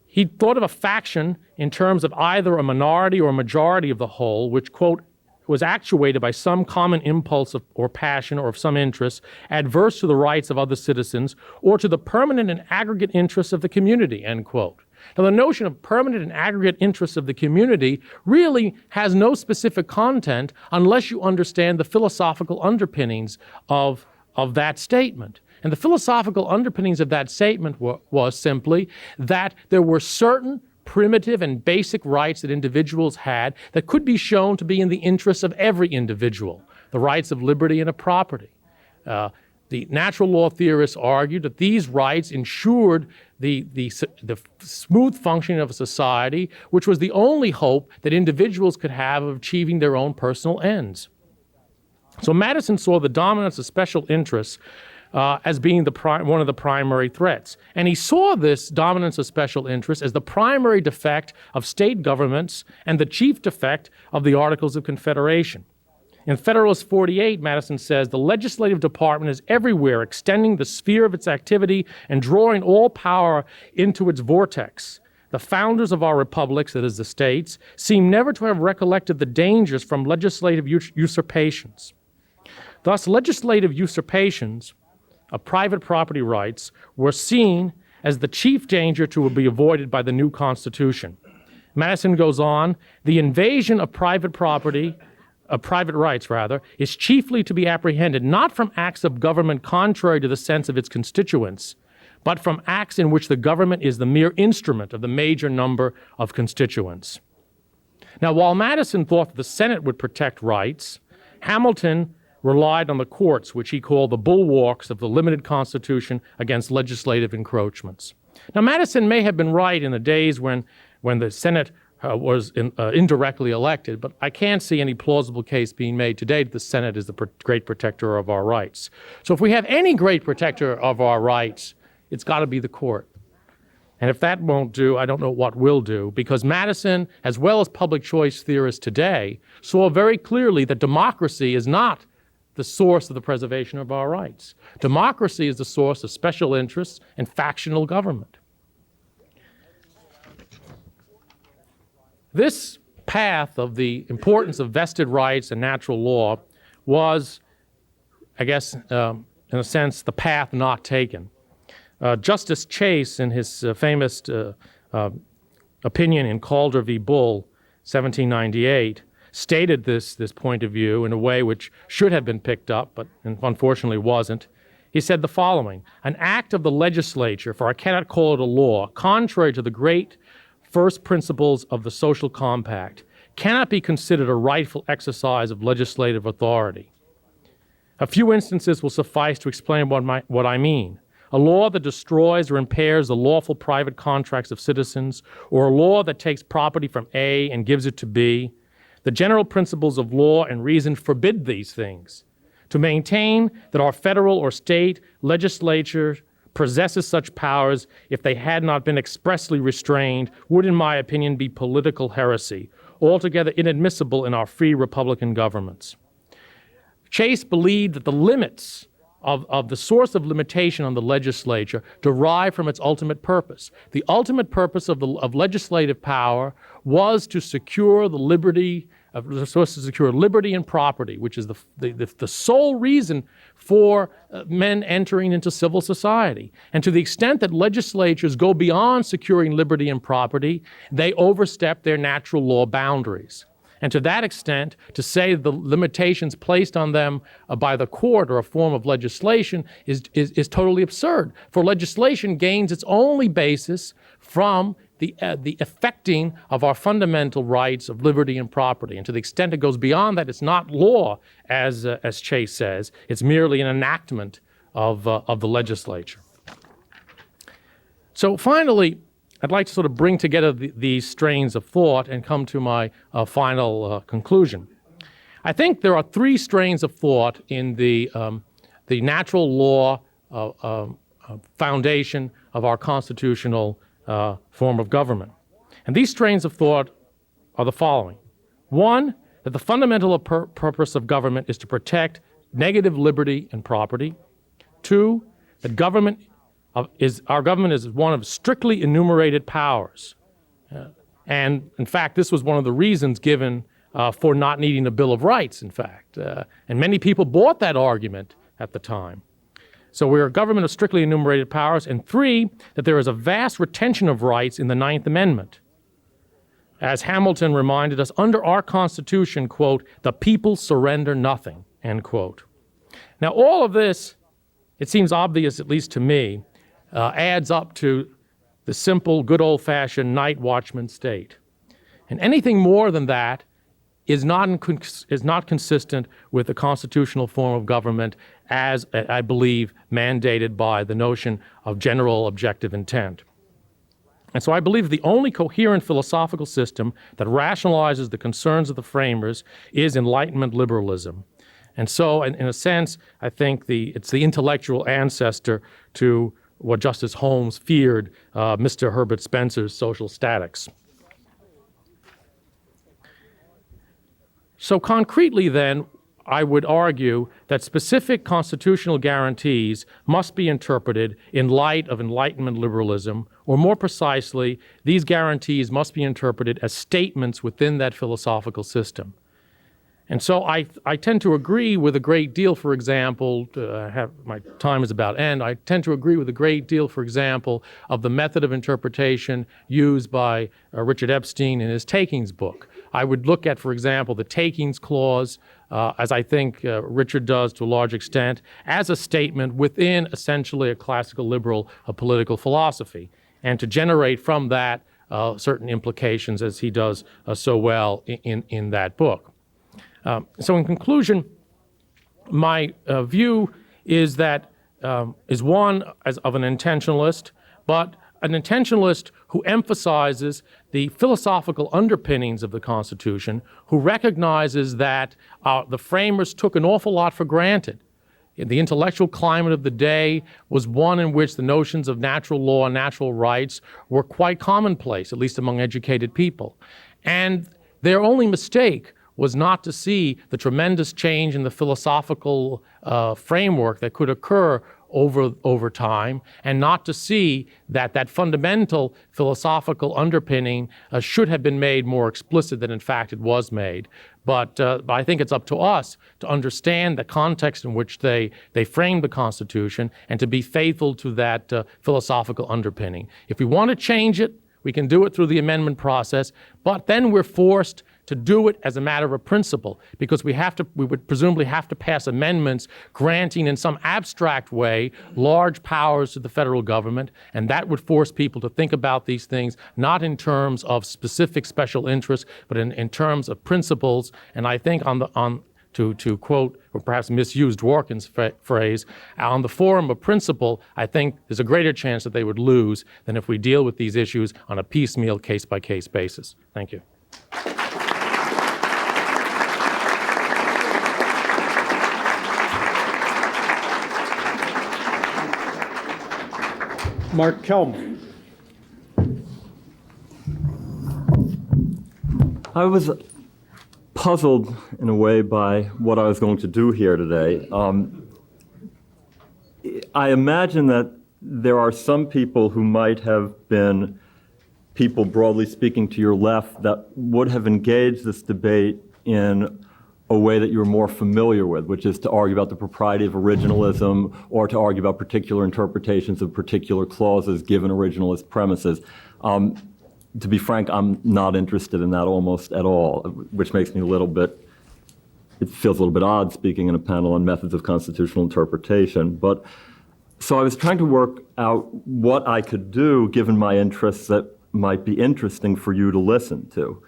He thought of a faction in terms of either a minority or a majority of the whole, which, quote, was actuated by some common impulse or passion or of some interest adverse to the rights of other citizens or to the permanent and aggregate interests of the community, end quote. Now, the notion of permanent and aggregate interests of the community really has no specific content unless you understand the philosophical underpinnings of that statement. And the philosophical underpinnings of that statement was simply that there were certain primitive and basic rights that individuals had that could be shown to be in the interests of every individual, the rights of liberty and of property. The natural law theorists argued that these rights ensured the smooth functioning of a society, which was the only hope that individuals could have of achieving their own personal ends. So Madison saw the dominance of special interests as being one of the primary threats. And he saw this dominance of special interests as the primary defect of state governments and the chief defect of the Articles of Confederation. In Federalist 48, Madison says, the legislative department is everywhere extending the sphere of its activity and drawing all power into its vortex. The founders of our republics, that is the states, seem never to have recollected the dangers from legislative usurpations. Thus, legislative usurpations of private property rights were seen as the chief danger to be avoided by the new Constitution. Madison goes on, the invasion of private property, of private rights rather, is chiefly to be apprehended not from acts of government contrary to the sense of its constituents, but from acts in which the government is the mere instrument of the major number of constituents. Now, while Madison thought that the Senate would protect rights, Hamilton relied on the courts, which he called the bulwarks of the limited Constitution against legislative encroachments. Now, Madison may have been right in the days when the Senate was indirectly elected, but I can't see any plausible case being made today that the Senate is the great protector of our rights. So if we have any great protector of our rights, it's got to be the court. And if that won't do, I don't know what will do, because Madison, as well as public choice theorists today, saw very clearly that democracy is not the source of the preservation of our rights. Democracy is the source of special interests and factional government. This path of the importance of vested rights and natural law was, I guess, in a sense, the path not taken. Justice Chase, in his famous opinion in Calder v. Bull, 1798, stated this point of view in a way which should have been picked up, but unfortunately wasn't. He said the following: "An act of the legislature, for I cannot call it a law, contrary to the great first principles of the social compact, cannot be considered a rightful exercise of legislative authority. A few instances will suffice to explain what I mean. A law that destroys or impairs the lawful private contracts of citizens, or a law that takes property from A and gives it to B. The general principles of law and reason forbid these things. To maintain that our federal or state legislature possesses such powers, if they had not been expressly restrained, would, in my opinion, be political heresy, altogether inadmissible in our free republican governments." Chase believed that the limits of the source of limitation on the legislature derive from its ultimate purpose. The ultimate purpose of legislative power was to secure the liberty and property, which is the sole reason for men entering into civil society. And to the extent that legislatures go beyond securing liberty and property, they overstep their natural law boundaries. And to that extent, to say the limitations placed on them by the court or a form of legislation is totally absurd. For legislation gains its only basis from the affecting of our fundamental rights of liberty and property. And to the extent it goes beyond that, it's not law, as Chase says. It's merely an enactment of the legislature. So finally, I'd like to sort of bring together these strains of thought and come to my final conclusion. I think there are three strains of thought in the natural law foundation of our constitutional form of government. And these strains of thought are the following. One, that the fundamental purpose of government is to protect negative liberty and property. Two, that our government is one of strictly enumerated powers. And in fact, this was one of the reasons given for not needing a Bill of Rights, in fact. And many people bought that argument at the time. So we're a government of strictly enumerated powers. And three, that there is a vast retention of rights in the Ninth Amendment. As Hamilton reminded us, under our Constitution, quote, "the people surrender nothing," end quote. Now, all of this, it seems obvious, at least to me, adds up to the simple, good old-fashioned night watchman state. And anything more than that is not consistent with the constitutional form of government as, I believe, mandated by the notion of general objective intent. And so I believe the only coherent philosophical system that rationalizes the concerns of the framers is Enlightenment liberalism. And so, in a sense, I think it's the intellectual ancestor to what Justice Holmes feared, Mr. Herbert Spencer's social statics. So concretely then, I would argue that specific constitutional guarantees must be interpreted in light of Enlightenment liberalism, or more precisely, these guarantees must be interpreted as statements within that philosophical system. And so I tend to agree with a great deal, for example, my time is about to end, I tend to agree with a great deal, for example, of the method of interpretation used by Richard Epstein in his Takings book. I would look at, for example, the Takings Clause, as I think Richard does to a large extent, as a statement within essentially a classical liberal political philosophy, and to generate from that certain implications as he does so well in that book. So in conclusion, my view is that is one of an intentionalist, but an intentionalist who emphasizes the philosophical underpinnings of the Constitution, who recognizes that the framers took an awful lot for granted. The intellectual climate of the day was one in which the notions of natural law and natural rights were quite commonplace, at least among educated people. And their only mistake was not to see the tremendous change in the philosophical framework that could occur over time, and not to see that that fundamental philosophical underpinning should have been made more explicit than in fact it was made. But I think it's up to us to understand the context in which they framed the Constitution and to be faithful to that philosophical underpinning. If we want to change it, we can do it through the amendment process, but then we're forced to do it as a matter of principle, because we would presumably have to pass amendments granting in some abstract way large powers to the federal government, and that would force people to think about these things not in terms of specific special interests, but in terms of principles. And I think to quote or perhaps misuse Dworkin's phrase, on the forum of principle, I think there's a greater chance that they would lose than if we deal with these issues on a piecemeal, case-by-case basis. Thank you. Mark Kelman. I was puzzled in a way by what I was going to do here today. I imagine that there are some people who might have been people, broadly speaking, to your left that would have engaged this debate in a way that you're more familiar with, which is to argue about the propriety of originalism or to argue about particular interpretations of particular clauses given originalist premises. To be frank, I'm not interested in that almost at all, which makes me it feels a little bit odd speaking in a panel on methods of constitutional interpretation. But so I was trying to work out what I could do given my interests that might be interesting for you to listen to.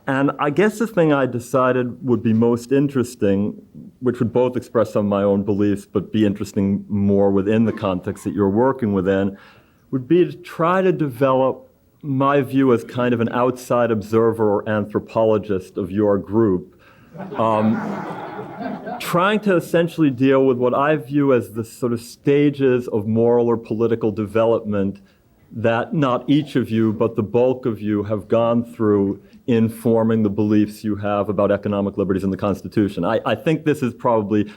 And I guess the thing I decided would be most interesting, which would both express some of my own beliefs but be interesting more within the context that you're working within, would be to try to develop my view as kind of an outside observer or anthropologist of your group, trying to essentially deal with what I view as the sort of stages of moral or political development that not each of you, but the bulk of you have gone through in forming the beliefs you have about economic liberties in the Constitution. I think this is probably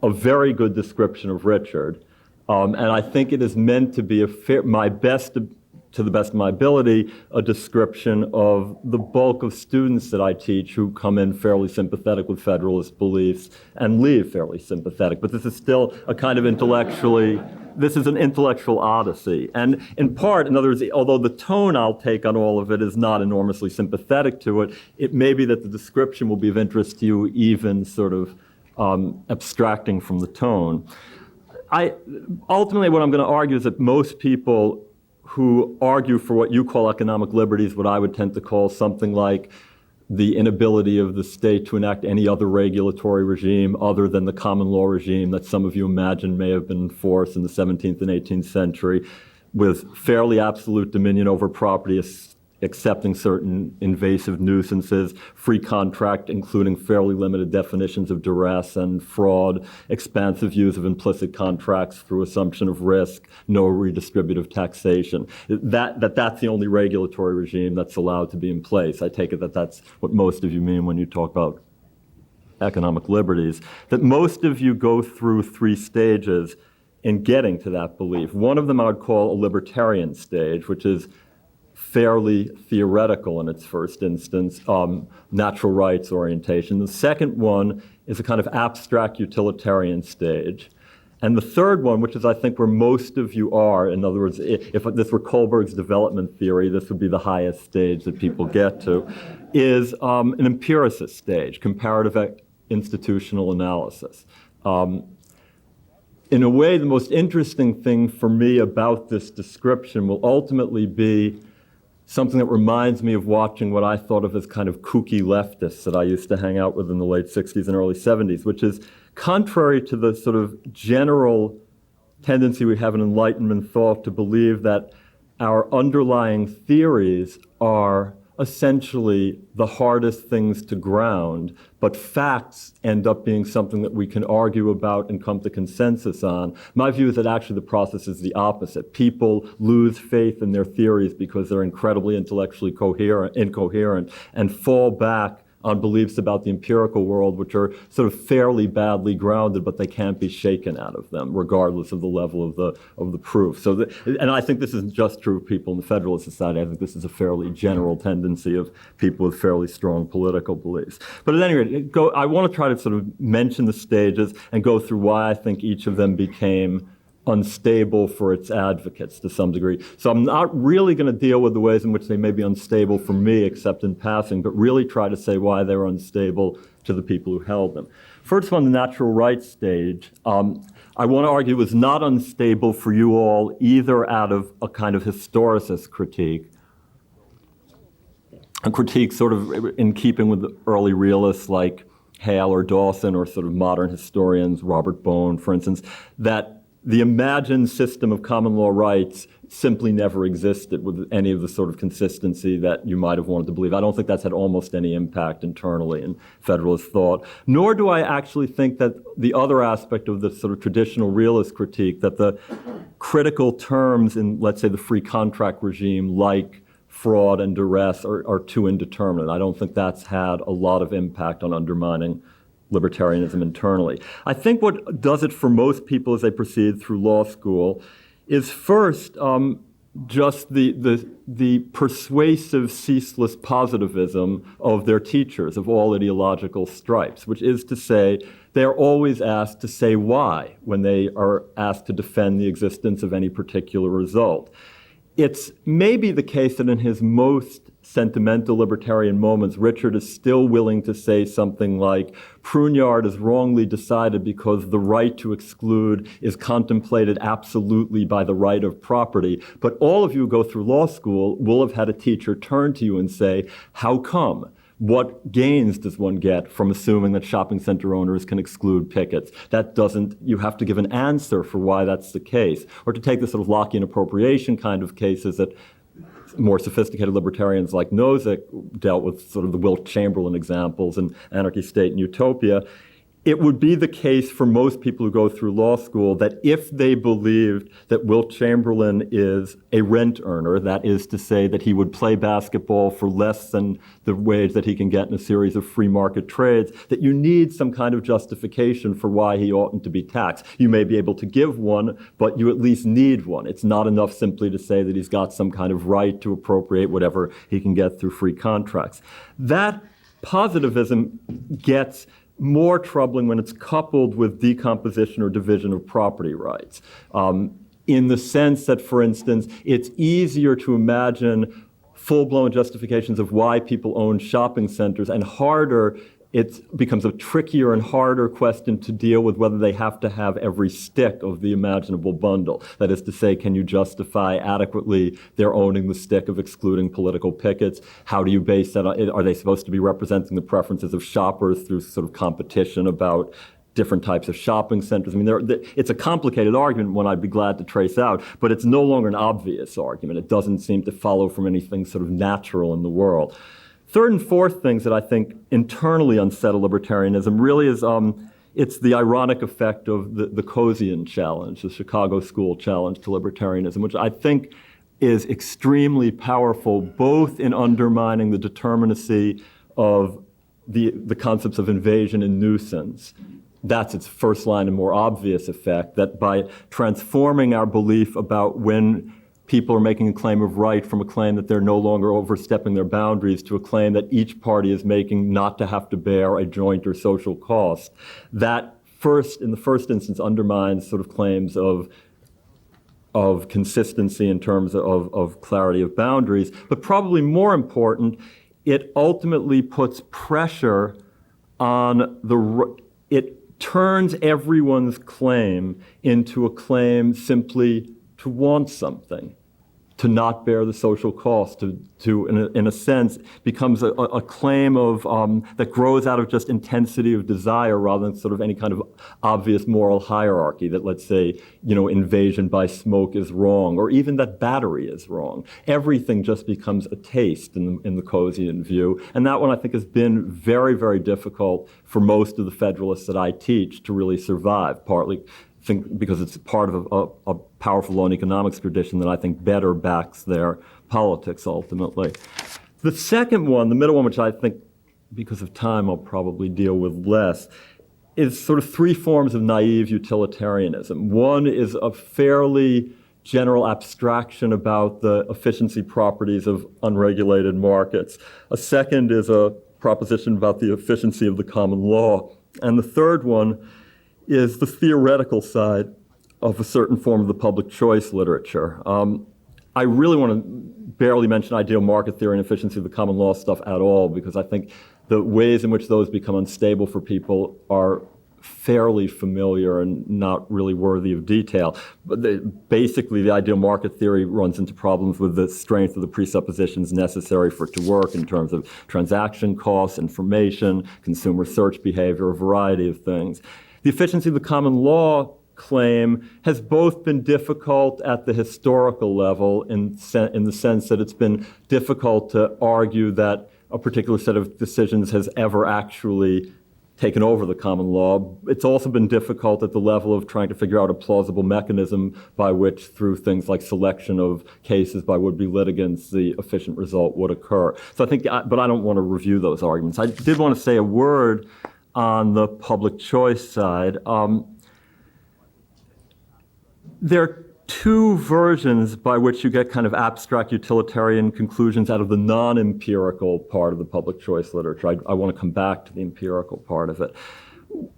a very good description of Richard, and I think it is meant to be to the best of my ability, a description of the bulk of students that I teach who come in fairly sympathetic with Federalist beliefs and leave fairly sympathetic. But this is still a kind of this is an intellectual odyssey. And in part, in other words, although the tone I'll take on all of it is not enormously sympathetic to it, it may be that the description will be of interest to you, even sort of abstracting from the tone. Ultimately, what I'm going to argue is that most people who argue for what you call economic liberties, what I would tend to call something like the inability of the state to enact any other regulatory regime other than the common law regime that some of you imagine may have been enforced in the 17th and 18th century, with fairly absolute dominion over property, accepting certain invasive nuisances, free contract, including fairly limited definitions of duress and fraud, expansive use of implicit contracts through assumption of risk, no redistributive taxation. That's the only regulatory regime that's allowed to be in place. I take it that that's what most of you mean when you talk about economic liberties, that most of you go through three stages in getting to that belief. One of them I would call a libertarian stage, which is fairly theoretical in its first instance, natural rights orientation. The second one is a kind of abstract utilitarian stage. And the third one, which is I think where most of you are, in other words, if this were Kohlberg's development theory, this would be the highest stage that people get to, is an empiricist stage, comparative institutional analysis. In a way, the most interesting thing for me about this description will ultimately be something that reminds me of watching what I thought of as kind of kooky leftists that I used to hang out with in the late 60s and early 70s, which is contrary to the sort of general tendency we have in Enlightenment thought to believe that our underlying theories are essentially the hardest things to ground, but facts end up being something that we can argue about and come to consensus on. My view is that actually the process is the opposite. People lose faith in their theories because they're incredibly intellectually incoherent, and fall back on beliefs about the empirical world, which are sort of fairly badly grounded, but they can't be shaken out of them, regardless of the level of the proof. And I think this isn't just true of people in the Federalist Society. I think this is a fairly general tendency of people with fairly strong political beliefs. But at any rate, I want to try to sort of mention the stages and go through why I think each of them became unstable for its advocates to some degree. So I'm not really going to deal with the ways in which they may be unstable for me, except in passing, but really try to say why they were unstable to the people who held them. First one, the natural rights stage, I want to argue was not unstable for you all either out of a kind of historicist critique, a critique sort of in keeping with the early realists like Hale or Dawson, or sort of modern historians, Robert Bone, for instance, that the imagined system of common law rights simply never existed with any of the sort of consistency that you might have wanted to believe. I don't think that's had almost any impact internally in Federalist thought, nor do I actually think that the other aspect of the sort of traditional realist critique, that the critical terms in, let's say, the free contract regime, like fraud and duress, are too indeterminate. I don't think that's had a lot of impact on undermining libertarianism internally. I think what does it for most people as they proceed through law school is first just the persuasive, ceaseless positivism of their teachers of all ideological stripes, which is to say they're always asked to say why when they are asked to defend the existence of any particular result. It's maybe the case that in his most sentimental libertarian moments, Richard is still willing to say something like, Pruneyard is wrongly decided because the right to exclude is contemplated absolutely by the right of property. But all of you who go through law school will have had a teacher turn to you and say, how come? What gains does one get from assuming that shopping center owners can exclude pickets? You have to give an answer for why that's the case. Or to take the sort of Lockean appropriation kind of cases that more sophisticated libertarians like Nozick dealt with, sort of the Wilt Chamberlain examples in Anarchy, State, and Utopia. It would be the case for most people who go through law school that if they believed that Wilt Chamberlain is a rent earner, that is to say that he would play basketball for less than the wage that he can get in a series of free market trades, that you need some kind of justification for why he oughtn't to be taxed. You may be able to give one, but you at least need one. It's not enough simply to say that he's got some kind of right to appropriate whatever he can get through free contracts. That positivism gets more troubling when it's coupled with decomposition or division of property rights. In the sense that, for instance, it's easier to imagine full-blown justifications of why people own shopping centers, and harder, it becomes a trickier and harder question to deal with whether they have to have every stick of the imaginable bundle. That is to say, can you justify adequately their owning the stick of excluding political pickets? How do you base that on? Are they supposed to be representing the preferences of shoppers through sort of competition about different types of shopping centers? I mean, it's a complicated argument, one I'd be glad to trace out, but it's no longer an obvious argument. It doesn't seem to follow from anything sort of natural in the world. Third and fourth things that I think internally unsettle libertarianism really is it's the ironic effect of the Coasian challenge, the Chicago School challenge to libertarianism, which I think is extremely powerful, both in undermining the determinacy of the concepts of invasion and nuisance. That's its first line and more obvious effect, that by transforming our belief about when people are making a claim of right from a claim that they're no longer overstepping their boundaries to a claim that each party is making not to have to bear a joint or social cost. That in the first instance, undermines sort of claims of consistency in terms of clarity of boundaries. But probably more important, it ultimately puts pressure on it turns everyone's claim into a claim simply to want something. to not bear the social cost, in a sense, becomes a claim of that grows out of just intensity of desire rather than sort of any kind of obvious moral hierarchy that, let's say, invasion by smoke is wrong, or even that battery is wrong. Everything just becomes a taste in the Coasian view, and that one I think has been very, very difficult for most of the Federalists that I teach to really survive, partly because it's part of a powerful law and economics tradition that I think better backs their politics ultimately. The second one, the middle one, which I think because of time I'll probably deal with less, is sort of three forms of naive utilitarianism. One is a fairly general abstraction about the efficiency properties of unregulated markets. A second is a proposition about the efficiency of the common law. And the third one is the theoretical side of a certain form of the public choice literature. I really want to barely mention ideal market theory and efficiency of the common law stuff at all, because I think the ways in which those become unstable for people are fairly familiar and not really worthy of detail. But basically, the ideal market theory runs into problems with the strength of the presuppositions necessary for it to work in terms of transaction costs, information, consumer search behavior, a variety of things. The efficiency of the common law claim has both been difficult at the historical level in the sense that it's been difficult to argue that a particular set of decisions has ever actually taken over the common law. It's also been difficult at the level of trying to figure out a plausible mechanism by which, through things like selection of cases by would-be litigants, the efficient result would occur. So I think, but I don't want to review those arguments. I did want to say a word on the public choice side. There are two versions by which you get kind of abstract utilitarian conclusions out of the non-empirical part of the public choice literature. I want to come back to the empirical part of it.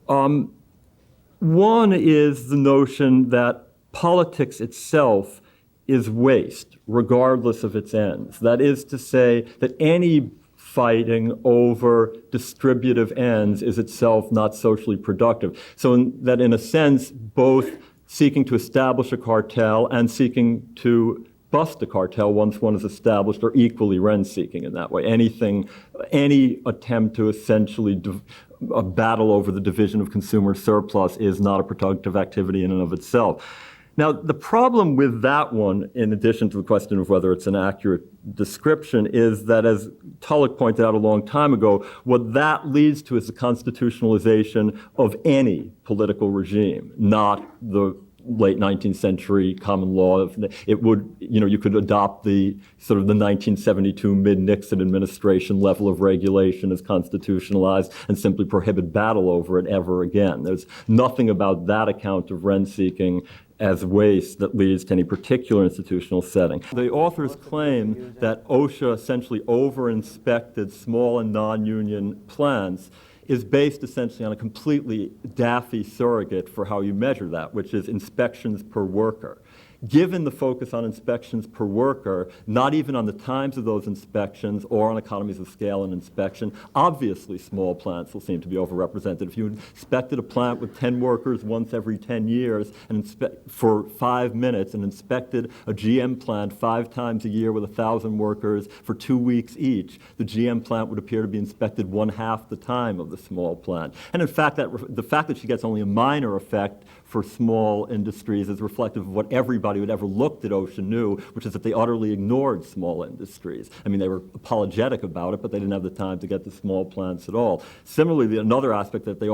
One is the notion that politics itself is waste, regardless of its ends. That is to say that any fighting over distributive ends is itself not socially productive. So that in a sense, both seeking to establish a cartel and seeking to bust a cartel once one is established are equally rent-seeking in that way. Any attempt to essentially a battle over the division of consumer surplus is not a productive activity in and of itself. Now, the problem with that one, in addition to the question of whether it's an accurate description, is that, as Tulloch pointed out a long time ago, what that leads to is the constitutionalization of any political regime, not the late 19th century common law. It would, you could adopt the sort of the 1972 mid-Nixon administration level of regulation as constitutionalized and simply prohibit battle over it ever again. There's nothing about that account of rent-seeking as waste that leads to any particular institutional setting. The authors claim that OSHA essentially over-inspected small and non-union plants is based essentially on a completely daffy surrogate for how you measure that, which is inspections per worker. Given the focus on inspections per worker, not even on the times of those inspections or on economies of scale and inspection, obviously small plants will seem to be overrepresented. If you inspected a plant with 10 workers once every 10 years and for 5 minutes and inspected a GM plant 5 times a year with 1,000 workers for 2 weeks each, the GM plant would appear to be inspected 1/2 the time of the small plant. And in fact, the fact that she gets only a minor effect for small industries is reflective of what everybody who'd ever looked at OSHA knew, which is that they utterly ignored small industries. I mean, they were apologetic about it, but they didn't have the time to get to small plants at all. Similarly, another aspect that they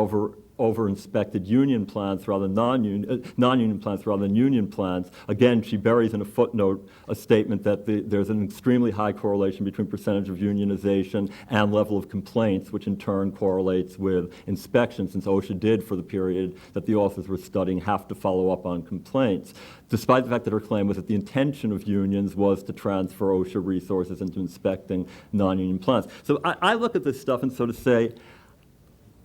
over-inspected union plants rather than non-union plants rather than union plants. Again, she buries in a footnote a statement that there's an extremely high correlation between percentage of unionization and level of complaints, which in turn correlates with inspections, since OSHA did, for the period that the authors were studying, have to follow up on complaints, despite the fact that her claim was that the intention of unions was to transfer OSHA resources into inspecting non-union plants. So I look at this stuff and sort of say,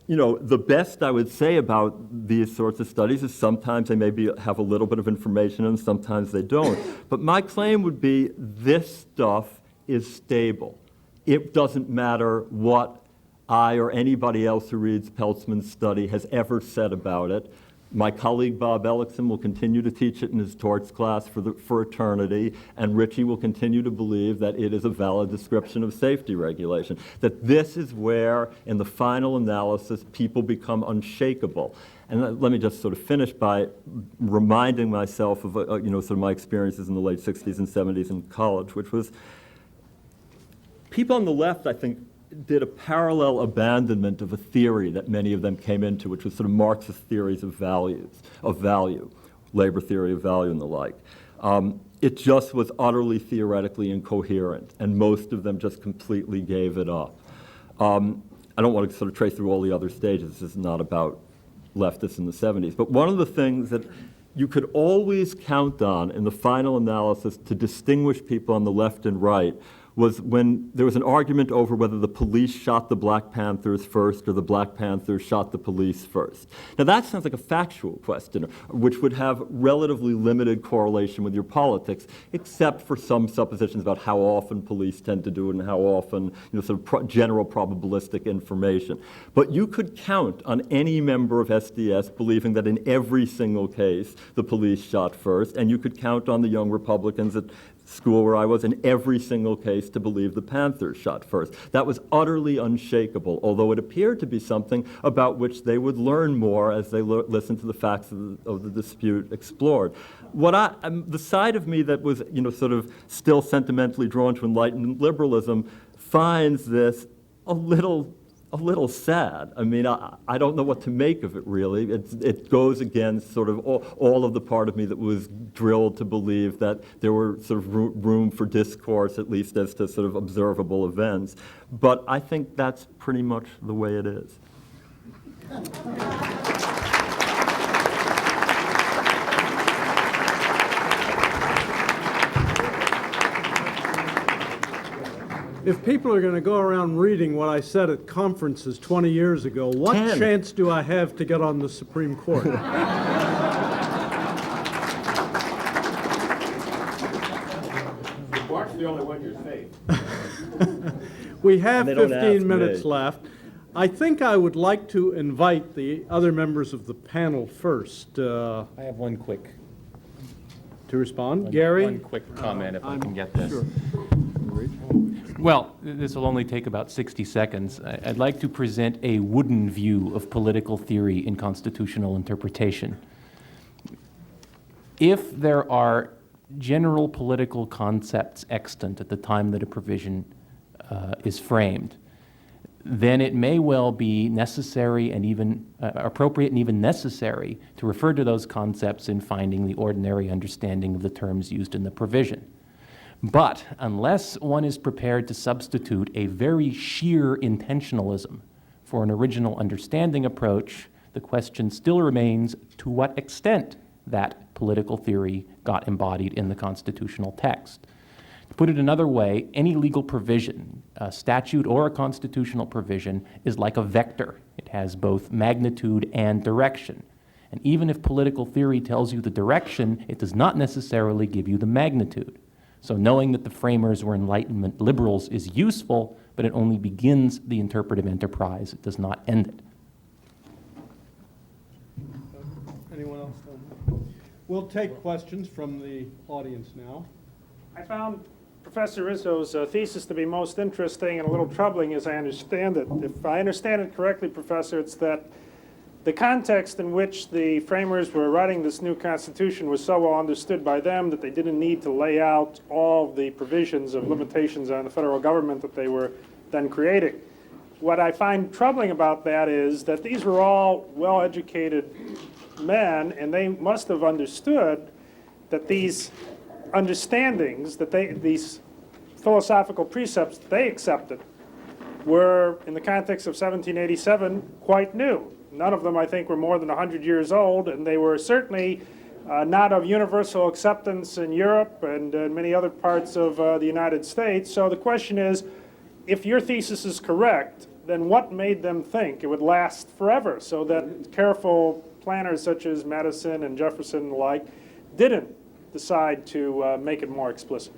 the best I would say about these sorts of studies is sometimes they maybe have a little bit of information and sometimes they don't. But my claim would be this stuff is stable. It doesn't matter what I or anybody else who reads Peltzman's study has ever said about it. My colleague Bob Ellickson will continue to teach it in his torts class for eternity, and Richie will continue to believe that it is a valid description of safety regulation, that this is where, in the final analysis, people become unshakable. And let me just sort of finish by reminding myself of sort of my experiences in the late 60s and 70s in college, which was people on the left, I think, did a parallel abandonment of a theory that many of them came into, which was sort of Marxist theories of value, labor theory of value and the like. It just was utterly theoretically incoherent, and most of them just completely gave it up. I don't want to sort of trace through all the other stages. This is not about leftists in the 70s. But one of the things that you could always count on in the final analysis to distinguish people on the left and right was when there was an argument over whether the police shot the Black Panthers first or the Black Panthers shot the police first. Now that sounds like a factual question, which would have relatively limited correlation with your politics, except for some suppositions about how often police tend to do it and how often, sort of general probabilistic information. But you could count on any member of SDS believing that in every single case the police shot first, and you could count on the young Republicans at school where I was in every single case to believe the Panthers shot first. That was utterly unshakable, although it appeared to be something about which they would learn more as they listened to the facts of the dispute explored. The side of me that was, sort of still sentimentally drawn to Enlightenment liberalism finds this a little sad. I mean, I don't know what to make of it, really. It goes against sort of all of the part of me that was drilled to believe that there were sort of room for discourse, at least as to sort of observable events. But I think that's pretty much the way it is. If people are going to go around reading what I said at conferences 20 years ago, what chance do I have to get on the Supreme Court? Mark's the only one you're safe. We have And they don't 15 ask minutes me. left. I think I would like to invite the other members of the panel first I have one quick to respond. Gary? One quick comment, if I can get this. Sure. Well, this will only take about 60 seconds. I'd like to present a wooden view of political theory in constitutional interpretation. If there are general political concepts extant at the time that a provision is framed, then it may well be necessary and even appropriate and even necessary to refer to those concepts in finding the ordinary understanding of the terms used in the provision. But unless one is prepared to substitute a very sheer intentionalism for an original understanding approach, the question still remains to what extent that political theory got embodied in the constitutional text. To put it another way, any legal provision, a statute or a constitutional provision, is like a vector. It has both magnitude and direction. And even if political theory tells you the direction, it does not necessarily give you the magnitude. So knowing that the framers were Enlightenment liberals is useful, but it only begins the interpretive enterprise. It does not end it. Anyone else? We'll take questions from the audience now. I found Professor Rizzo's thesis to be most interesting and a little troubling as I understand it. If I understand it correctly, Professor, it's that the context in which the framers were writing this new Constitution was so well understood by them that they didn't need to lay out all the provisions of limitations on the federal government that they were then creating. What I find troubling about that is that these were all well-educated men, and they must have understood that these understandings, these philosophical precepts that they accepted were, in the context of 1787, quite new. None of them, I think, were more than 100 years old, and they were certainly not of universal acceptance in Europe and many other parts of the United States. So the question is, if your thesis is correct, then what made them think it would last forever so that careful planners such as Madison and Jefferson and the like didn't decide to make it more explicit?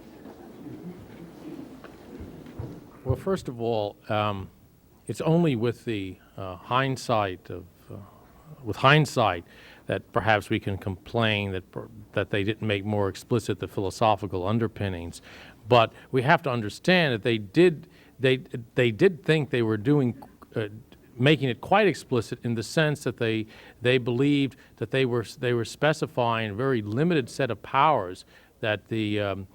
Well, first of all, it's only with the hindsight that perhaps we can complain that they didn't make more explicit the philosophical underpinnings. But we have to understand that they did think they were doing making it quite explicit in the sense that they believed that they were specifying a very limited set of powers that the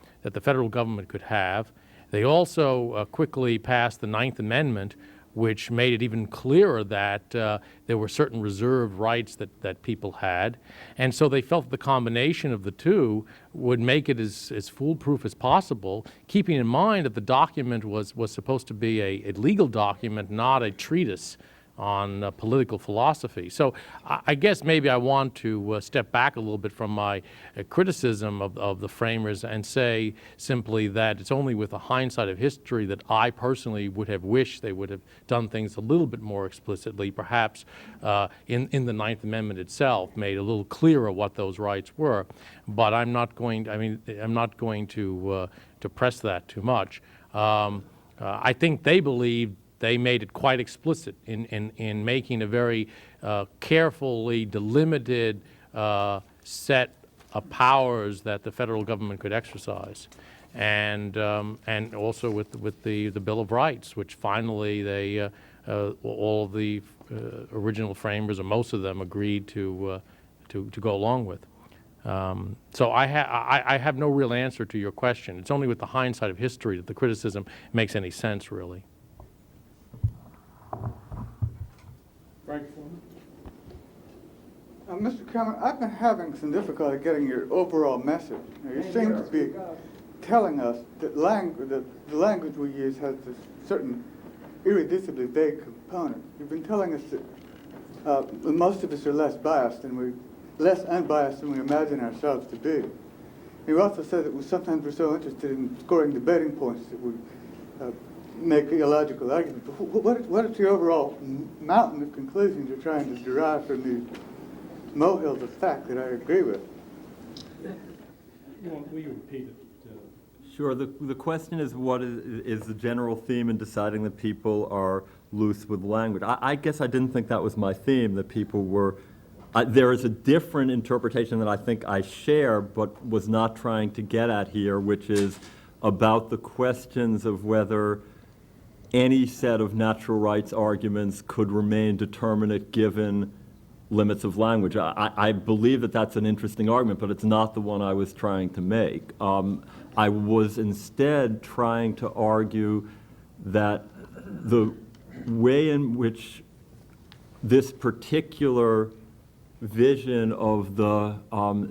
federal government could have. They also quickly passed the Ninth Amendment, which made it even clearer that there were certain reserved rights that people had. And so they felt that the combination of the two would make it as foolproof as possible, keeping in mind that the document was supposed to be a legal document, not a treatise on political philosophy. So I guess maybe I want to step back a little bit from my criticism of the framers and say simply that it's only with the hindsight of history that I personally would have wished they would have done things a little bit more explicitly, perhaps in the Ninth Amendment itself, made a little clearer what those rights were. But I'm not going to press that too much. I think they believed they made it quite explicit in making a very carefully delimited set of powers that the federal government could exercise, and also with the Bill of Rights, which finally they all of the original framers, or most of them, agreed to go along with. So I have no real answer to your question. It's only with the hindsight of history that the criticism makes any sense, really. Mr. Kelman, I've been having some difficulty getting your overall message. You seem to be telling us that the language we use has this certain irreducibly vague component. You've been telling us that most of us are less unbiased than we imagine ourselves to be. You also said that sometimes we're so interested in scoring debating points that we make illogical arguments. But what is the overall mountain of conclusions you're trying to derive from these molehills of fact that I agree with? Will you repeat it? Sure. The question is, what is the general theme in deciding that people are loose with language? I guess I didn't think that was my theme, that people were... there is a different interpretation that I think I share, but was not trying to get at here, which is about the questions of whether any set of natural rights arguments could remain determinate given limits of language. I believe that that's an interesting argument, but it's not the one I was trying to make. I was instead trying to argue that the way in which this particular vision of the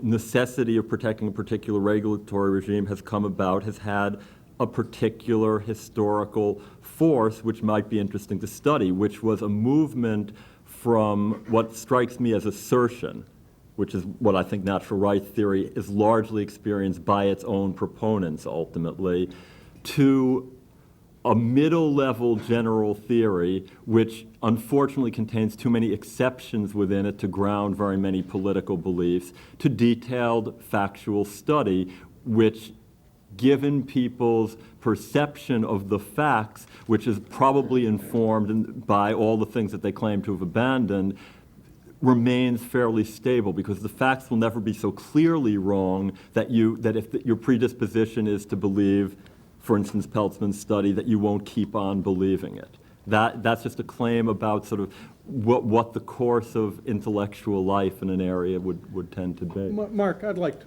necessity of protecting a particular regulatory regime has come about has had a particular historical force which might be interesting to study, which was a movement from what strikes me as assertion, which is what I think natural rights theory is largely experienced by its own proponents ultimately, to a middle-level general theory which unfortunately contains too many exceptions within it to ground very many political beliefs, to detailed factual study which, given people's perception of the facts, which is probably informed by all the things that they claim to have abandoned, remains fairly stable, because the facts will never be so clearly wrong that if your predisposition is to believe, for instance, Peltzman's study, that you won't keep on believing it. That's just a claim about sort of what the course of intellectual life in an area would tend to be. Mark, I'd like to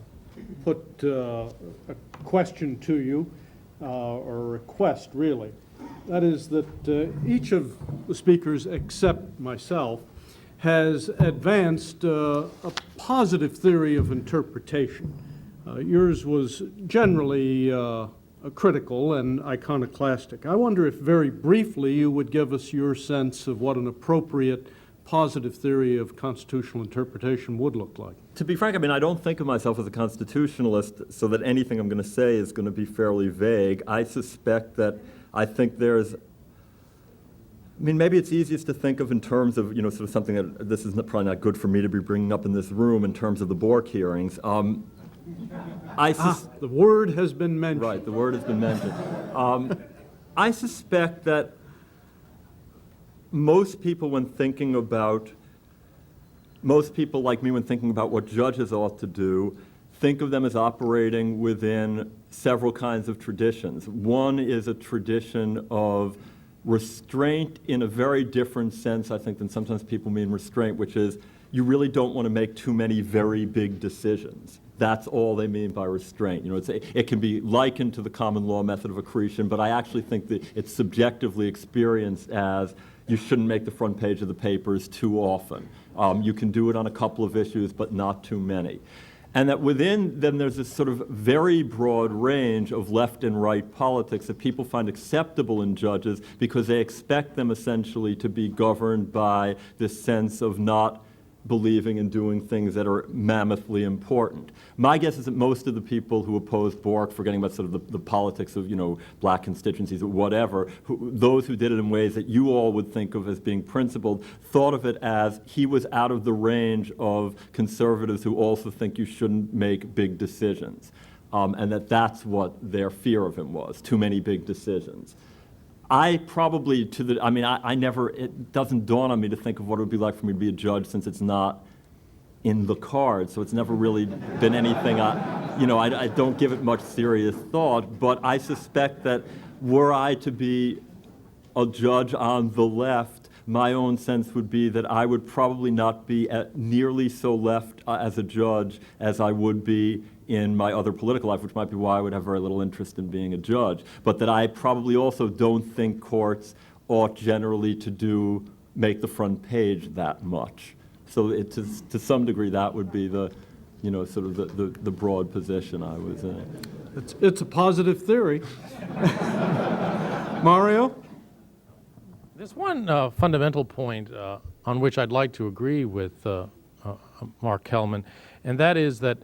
put a question to you, or a request, really. That is that each of the speakers, except myself, has advanced a positive theory of interpretation. Yours was generally critical and iconoclastic. I wonder if very briefly you would give us your sense of what an appropriate positive theory of constitutional interpretation would look like. To be frank, I mean, I don't think of myself as a constitutionalist, so that anything I'm going to say is going to be fairly vague. I suspect that I think there's, I mean, maybe it's easiest to think of in terms of, sort of something that this is probably not good for me to be bringing up in this room in terms of the Bork hearings. The word has been mentioned. Right, the word has been mentioned. I suspect that most people, when thinking about most people like me, when thinking about what judges ought to do, think of them as operating within several kinds of traditions. One is a tradition of restraint in a very different sense, I think, than sometimes people mean restraint, which is you really don't want to make too many very big decisions. That's all they mean by restraint. You know, it can be likened to the common law method of accretion, but I actually think that it's subjectively experienced as you shouldn't make the front page of the papers too often. You can do it on a couple of issues, but not too many. And that within them there's this sort of very broad range of left and right politics that people find acceptable in judges because they expect them essentially to be governed by this sense of not believing and doing things that are mammothly important. My guess is that most of the people who opposed Bork, forgetting about sort of the politics of, you know, black constituencies or whatever, those who did it in ways that you all would think of as being principled, thought of it as he was out of the range of conservatives who also think you shouldn't make big decisions. And that's what their fear of him was, too many big decisions. I probably, I never, it doesn't dawn on me to think of what it would be like for me to be a judge since it's not in the cards, so it's never really been anything, I don't give it much serious thought, but I suspect that were I to be a judge on the left, my own sense would be that I would probably not be nearly so left as a judge as I would be in my other political life, which might be why I would have very little interest in being a judge, but that I probably also don't think courts ought generally to make the front page that much. So to some degree, that would be the, sort of the broad position I was in. It's a positive theory. Mario? There's one fundamental point on which I'd like to agree with Mark Kelman, and that is that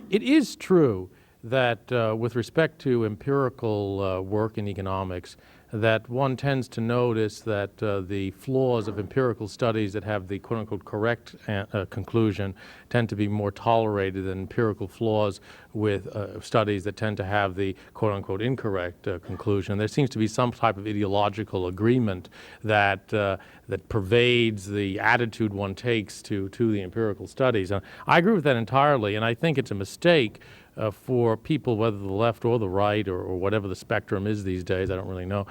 it is true that with respect to empirical work in economics, that one tends to notice that the flaws of empirical studies that have the quote-unquote correct conclusion tend to be more tolerated than empirical flaws with studies that tend to have the quote-unquote incorrect conclusion. There seems to be some type of ideological agreement that that pervades the attitude one takes to the empirical studies. And I agree with that entirely, and I think it's a mistake for people, whether the left or the right or whatever the spectrum is these days, I don't really know,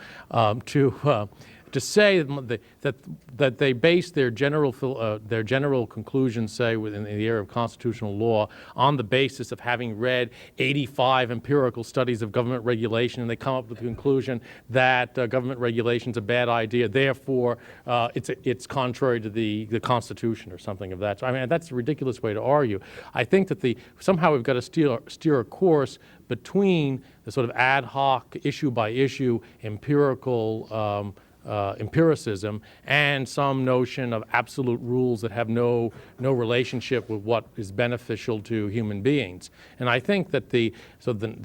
to say that they base their general conclusions, say, within the area of constitutional law, on the basis of having read 85 empirical studies of government regulation, and they come up with the conclusion that government regulation is a bad idea, therefore it's contrary to the Constitution or something of that. So, I mean, that's a ridiculous way to argue. I think that somehow we've got to steer a course between the sort of ad hoc, issue by issue, empirical empiricism and some notion of absolute rules that have no relationship with what is beneficial to human beings. And I think that the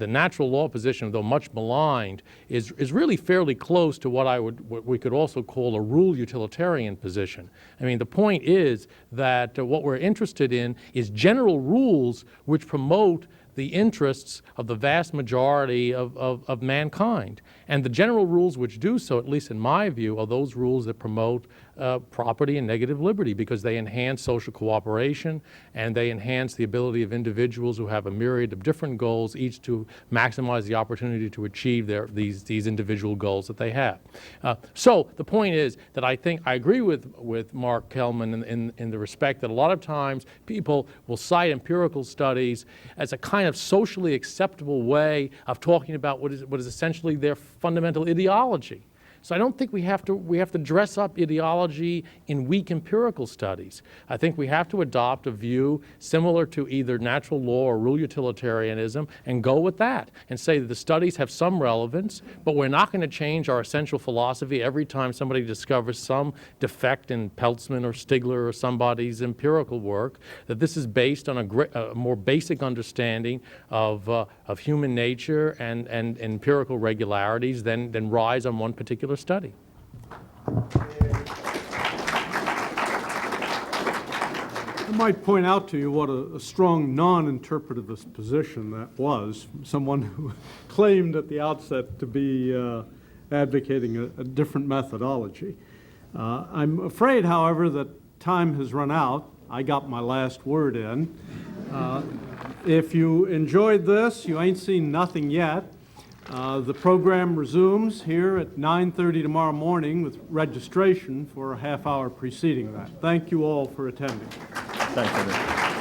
natural law position, though much maligned, is really fairly close to what we could also call a rule utilitarian position. I mean, the point is that what we're interested in is general rules which promote the interests of the vast majority of mankind. And the general rules which do so, at least in my view, are those rules that promote property and negative liberty, because they enhance social cooperation and they enhance the ability of individuals who have a myriad of different goals, each to maximize the opportunity to achieve these individual goals that they have. So the point is that I think I agree with Mark Kelman in the respect that a lot of times people will cite empirical studies as a kind of socially acceptable way of talking about what is essentially their fundamental ideology. So I don't think we have to dress up ideology in weak empirical studies. I think we have to adopt a view similar to either natural law or rule utilitarianism and go with that and say that the studies have some relevance, but we're not going to change our essential philosophy every time somebody discovers some defect in Peltzman or Stigler or somebody's empirical work, that this is based on a more basic understanding of human nature and empirical regularities than rise on one particular study. I might point out to you what a strong non-interpretivist position that was, someone who claimed at the outset to be advocating a different methodology. I'm afraid, however, that time has run out. I got my last word in. If you enjoyed this, you ain't seen nothing yet. The program resumes here at 9:30 tomorrow morning with registration for a half hour preceding that. Thank you all for attending. Thanks, Henry.